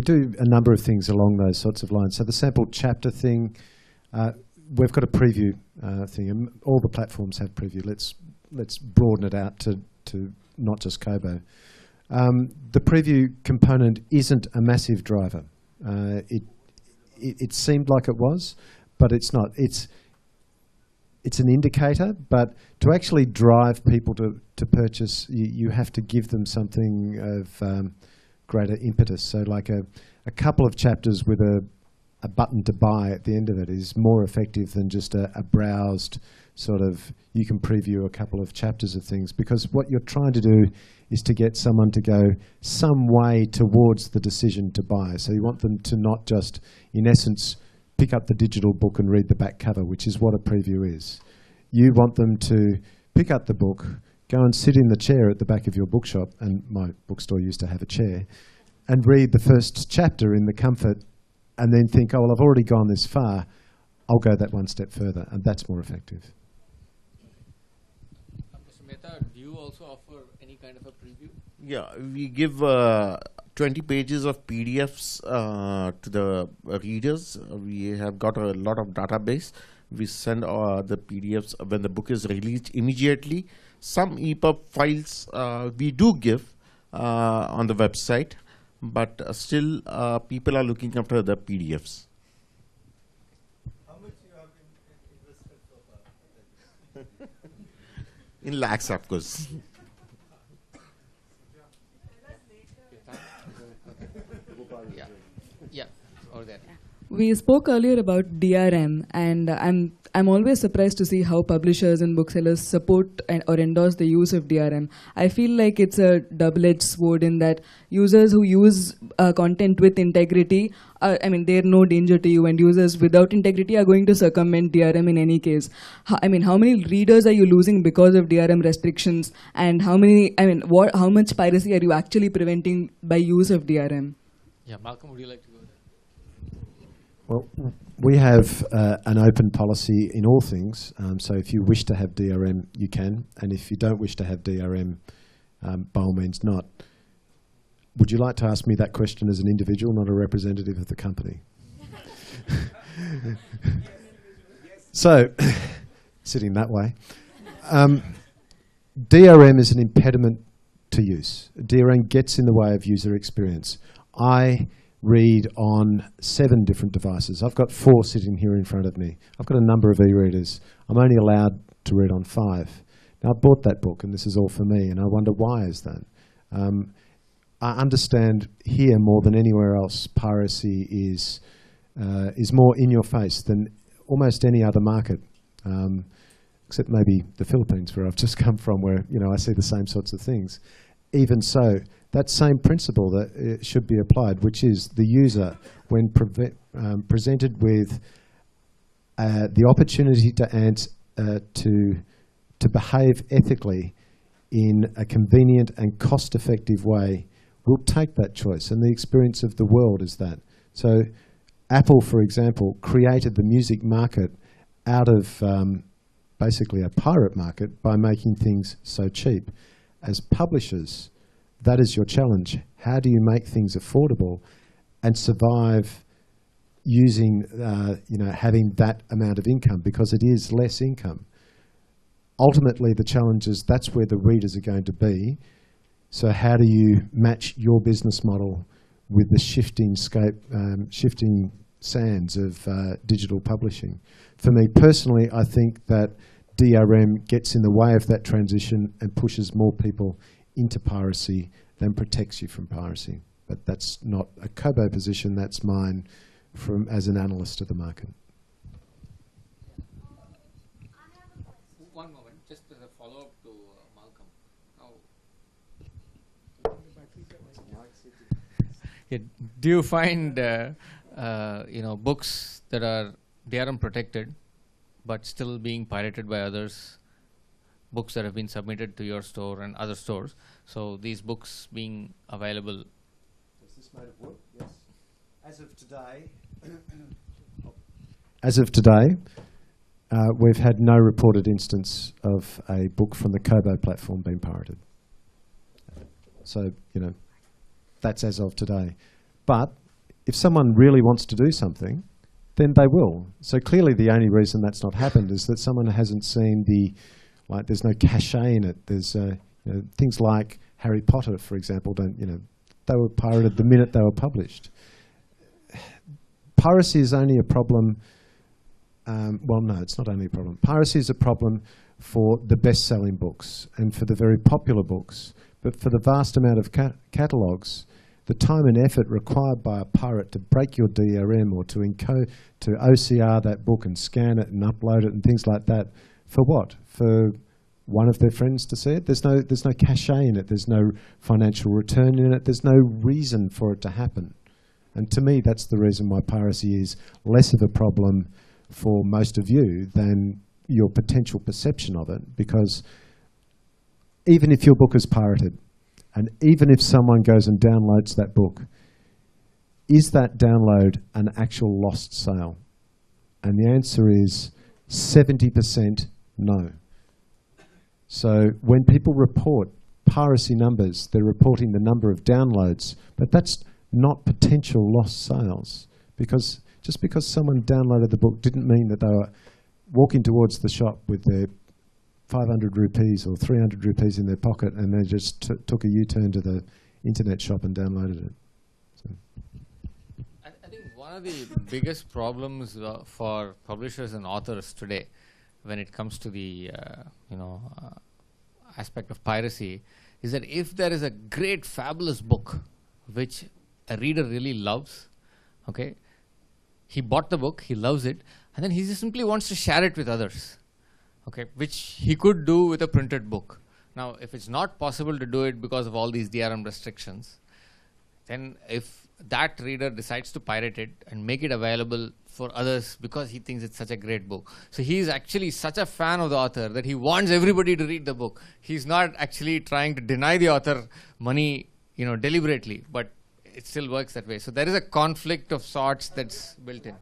C: do a number of things along those sorts of lines. So the sample chapter thing, we've got a preview thing, and all the platforms have preview. Let's broaden it out to not just Kobo. The preview component isn't a massive driver. It seemed like it was, but it's not. It's an indicator, but to actually drive people to purchase, you have to give them something of greater impetus. So like a couple of chapters with a button to buy at the end of it is more effective than just a browsed sort of, you can preview a couple of chapters of things, because what you're trying to do is to get someone to go some way towards the decision to buy. So you want them to not just, in essence, pick up the digital book and read the back cover, which is what a preview is. You want them to pick up the book, go and sit in the chair at the back of your bookshop, and my bookstore used to have a chair, and read the first chapter in the comfort, and then think, oh, well, I've already gone this far, I'll go that one step further, and that's more effective.
A: Mr. Mehta, do you also offer any kind of a preview?
H: Yeah, we give 20 pages of PDFs to the readers. We have got a lot of database. We send the PDFs when the book is released immediately. Some EPUB files we do give on the website, but still people are looking after the PDFs.
P: How much you have invested so far?
H: In lakhs, of course.
A: Yeah, over there.
Q: We spoke earlier about DRM, and I'm always surprised to see how publishers and booksellers support or endorse the use of DRM. I feel like it's a double-edged sword in that users who use content with integrity, they're no danger to you, and users without integrity are going to circumvent DRM in any case. How many readers are you losing because of DRM restrictions, and how much piracy are you actually preventing by use of DRM?
A: Yeah, Malcolm, would you like to go there?
C: Well, we have an open policy in all things. So if you wish to have DRM, you can. And if you don't wish to have DRM, by all means not. Would you like to ask me that question as an individual, not a representative of the company? So, sitting that way. DRM is an impediment to use. DRM gets in the way of user experience. I read on 7 different devices. I've got 4 sitting here in front of me. I've got a number of e-readers. I'm only allowed to read on 5. Now, I bought that book, and this is all for me, and I wonder why is that? I understand here more than anywhere else, piracy is more in your face than almost any other market, except maybe the Philippines, where I've just come from, where I see the same sorts of things. Even so, that same principle that should be applied, which is the user, when presented with the opportunity to behave ethically in a convenient and cost-effective way, will take that choice. And the experience of the world is that. So Apple, for example, created the music market out of basically a pirate market by making things so cheap. As publishers, that is your challenge. How do you make things affordable and survive using, having that amount of income, because it is less income. Ultimately, the challenge is that's where the readers are going to be. So how do you match your business model with the shifting shifting sands of digital publishing. For me personally, I think that DRM gets in the way of that transition and pushes more people into piracy than protects you from piracy. But that's not a Kobo position, that's mine as an analyst of the market.
A: One moment, just as a follow-up to Malcolm. Yeah, do you find books that are DRM protected but still being pirated by others, books that have been submitted to your store and other stores, so these books being available?
C: Does this made it work? Yes. As of today, we've had no reported instance of a book from the Kobo platform being pirated. So, that's as of today. But if someone really wants to do something, then they will. So clearly the only reason that's not happened is that someone hasn't seen there's no cachet in it. There's things like Harry Potter, for example, they were pirated the minute they were published. Piracy is only a problem, well, no, it's not only a problem. Piracy is a problem for the best-selling books and for the very popular books. But for the vast amount of catalogues, the time and effort required by a pirate to break your DRM or to OCR that book and scan it and upload it and things like that, for what? For one of their friends to see it? There's no cachet in it. There's no financial return in it. There's no reason for it to happen. And to me, that's the reason why piracy is less of a problem for most of you than your potential perception of it. Because even if your book is pirated, and even if someone goes and downloads that book, is that download an actual lost sale? And the answer is 70% no. So when people report piracy numbers, they're reporting the number of downloads, but that's not potential lost sales. Because just because someone downloaded the book didn't mean that they were walking towards the shop with their 500 rupees or 300 rupees in their pocket and they just took a U-turn to the internet shop and downloaded it. So.
A: I think one of the biggest problems for publishers and authors today when it comes to the aspect of piracy is that if there is a great, fabulous book which a reader really loves, okay, he bought the book, he loves it, and then he just simply wants to share it with others. Okay, which he could do with a printed book. Now, if it's not possible to do it because of all these DRM restrictions, then if that reader decides to pirate it and make it available for others because he thinks it's such a great book. So he's actually such a fan of the author that he wants everybody to read the book. He's not actually trying to deny the author money, deliberately, but it still works that way. So there is a conflict of sorts that's built in.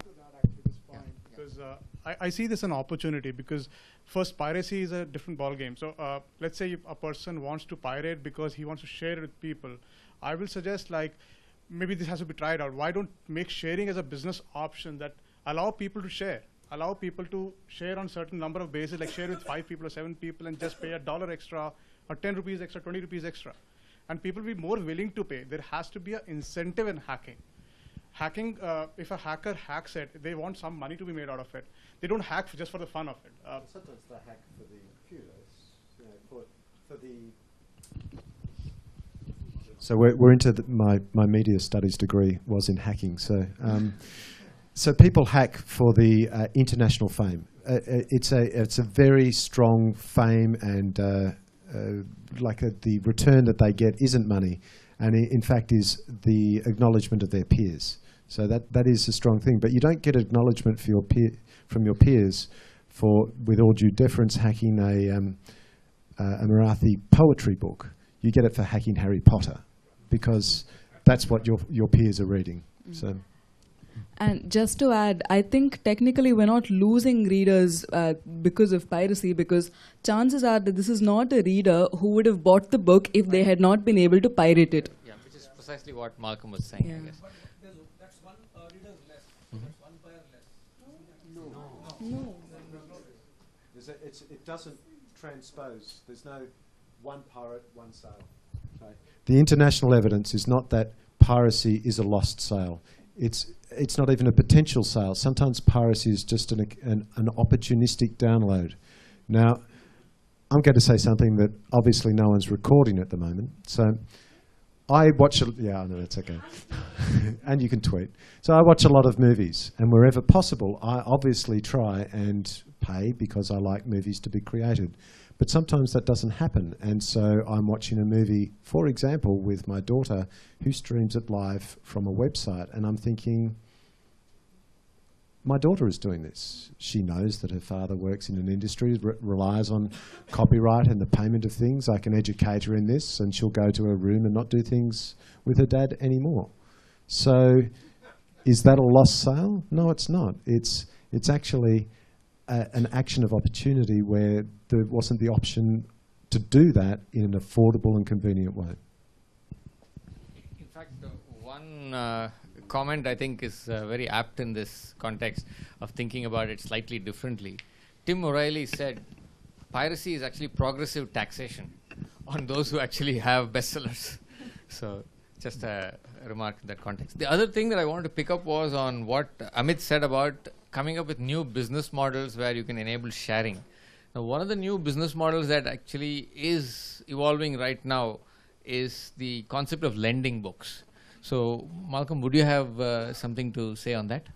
D: Because I see this as an opportunity because first, piracy is a different ballgame. So let's say a person wants to pirate because he wants to share it with people. I will suggest maybe this has to be tried out. Why don't make sharing as a business option that allow people to share? Allow people to share on certain number of bases, like share with 5 people or 7 people and just pay $1 extra or 10 rupees extra, 20 rupees extra. And people will be more willing to pay. There has to be an incentive in hacking. Hacking, if a hacker hacks it, they want some money to be made out of it. They don't hack just for the fun of it.
C: Sometimes they hack for the kudos, for the... So we're into my media studies degree was in hacking. So so people hack for the international fame. It's a very strong fame, and the return that they get isn't money, and in fact is the acknowledgement of their peers. So that is a strong thing. But you don't get acknowledgement for from your peers for, with all due deference, hacking a Marathi poetry book. You get it for hacking Harry Potter, because that's what your peers are reading. So.
Q: And just to add, I think technically we're not losing readers because of piracy, because chances are that this is not a reader who would have bought the book if they had not been able to pirate it.
A: Yeah, which is precisely what Malcolm was saying, I guess.
P: But that's one reader less.
A: Mm-hmm.
P: That's one buyer less.
C: No. It doesn't transpose. There's no one pirate, one sale. Okay. The international evidence is not that piracy is a lost sale. It's not even a potential sale. Sometimes piracy is just an opportunistic download. Now, I'm going to say something that obviously no one's recording at the moment. So I watch, yeah, I know, it's okay. And you can tweet. So I watch a lot of movies, and wherever possible, I obviously try and pay because I like movies to be created. But sometimes that doesn't happen, and so I'm watching a movie, for example, with my daughter, who streams it live from a website, and I'm thinking, my daughter is doing this. She knows that her father works in an industry, relies on copyright and the payment of things. I can educate her in this, and she'll go to her room and not do things with her dad anymore. So is that a lost sale? No, it's not. It's actually an action of opportunity where there wasn't the option to do that in an affordable and convenient way.
A: In fact, one comment I think is very apt in this context of thinking about it slightly differently. Tim O'Reilly said piracy is actually progressive taxation on those who actually have bestsellers. So just a remark in that context. The other thing that I wanted to pick up was on what Amit said about coming up with new business models where you can enable sharing. Now, one of the new business models that actually is evolving right now is the concept of lending books. So, Malcolm, would you have something to say on that?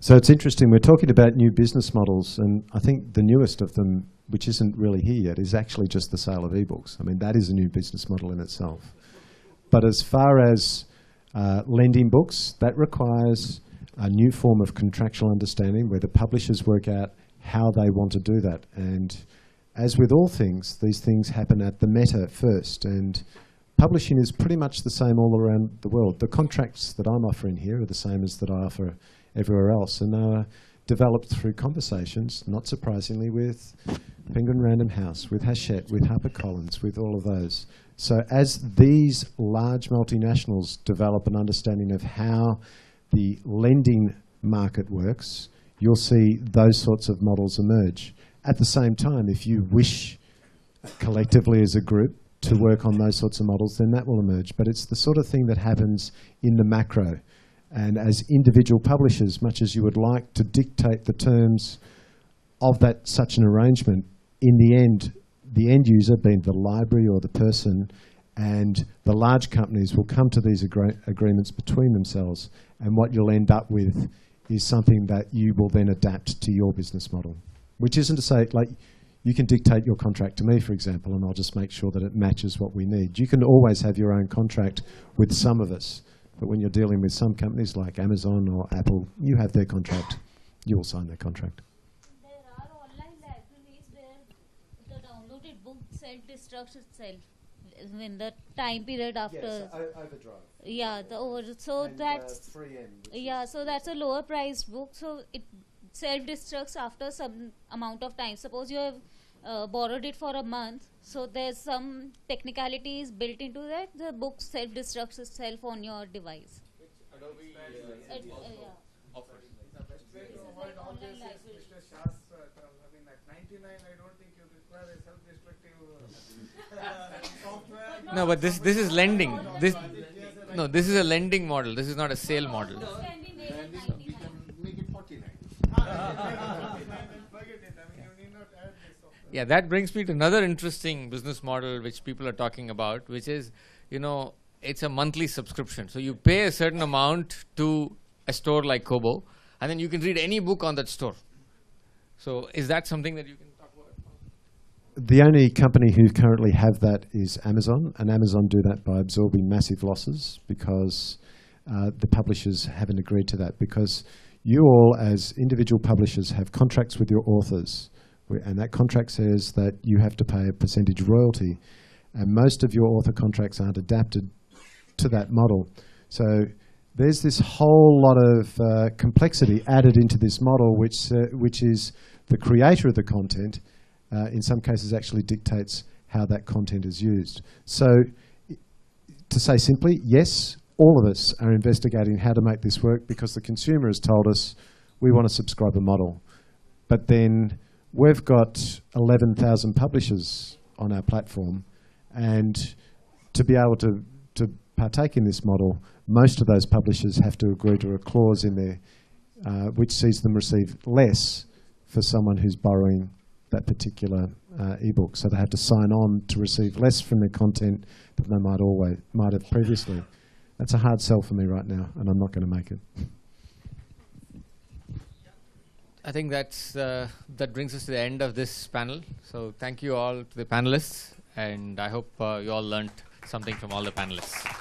C: So it's interesting, we're talking about new business models, and I think the newest of them, which isn't really here yet, is actually just the sale of ebooks. I mean, that is a new business model in itself. But as far as lending books, that requires a new form of contractual understanding where the publishers work out how they want to do that. And as with all things, these things happen at the meta first. And publishing is pretty much the same all around the world. The contracts that I'm offering here are the same as that I offer everywhere else, and they are developed through conversations, not surprisingly, with Penguin Random House, with Hachette, with HarperCollins, with all of those. So as these large multinationals develop an understanding of how the lending market works, you'll see those sorts of models emerge. At the same time, if you wish collectively as a group to work on those sorts of models, then that will emerge. But it's the sort of thing that happens in the macro. And as individual publishers, much as you would like to dictate the terms of that such an arrangement, in the end user, being the library or the person, and the large companies will come to these agreements between themselves. And what you'll end up with is something that you will then adapt to your business model. Which isn't to say, like, you can dictate your contract to me, for example, and I'll just make sure that it matches what we need. You can always have your own contract with some of us. But when you're dealing with some companies like Amazon or Apple, you have their contract. You will sign their contract.
B: There are online libraries where the downloaded book self-destructs itself in the time period after.
C: Yes, overdrive.
B: Yeah, so
C: and,
B: that's
C: 3M.
B: Yeah, so that's a lower priced book. So it self-destructs after some amount of time. Suppose you have borrowed it for a month, so there's some technicalities built into that. The book self-destructs itself on your device.
A: Which Adobe offers.
J: Avoid all this is Mr. Shah's terms. I mean, at 99, I don't think you require a self-destructive software.
A: No, but this is lending. This is a lending model. This is not a sale model.
H: Make it 49.
A: Yeah, that brings me to another interesting business model which people are talking about, which is, it's a monthly subscription. So you pay a certain amount to a store like Kobo, and then you can read any book on that store. So is that something that you can talk about?
C: The only company who currently have that is Amazon, and Amazon do that by absorbing massive losses because the publishers haven't agreed to that, because you all as individual publishers have contracts with your authors, and that contract says that you have to pay a percentage royalty, and most of your author contracts aren't adapted to that model. So there's this whole lot of complexity added into this model, which is the creator of the content, in some cases actually dictates how that content is used. So to say simply, yes, all of us are investigating how to make this work because the consumer has told us we want a subscriber model. But then we've got 11,000 publishers on our platform, and to be able to partake in this model, most of those publishers have to agree to a clause in there which sees them receive less for someone who's borrowing that particular ebook. So they have to sign on to receive less from their content than they might have previously. That's a hard sell for me right now, and I'm not going to make it.
A: I think that brings us to the end of this panel. So thank you all to the panelists, and I hope you all learned something from all the panelists.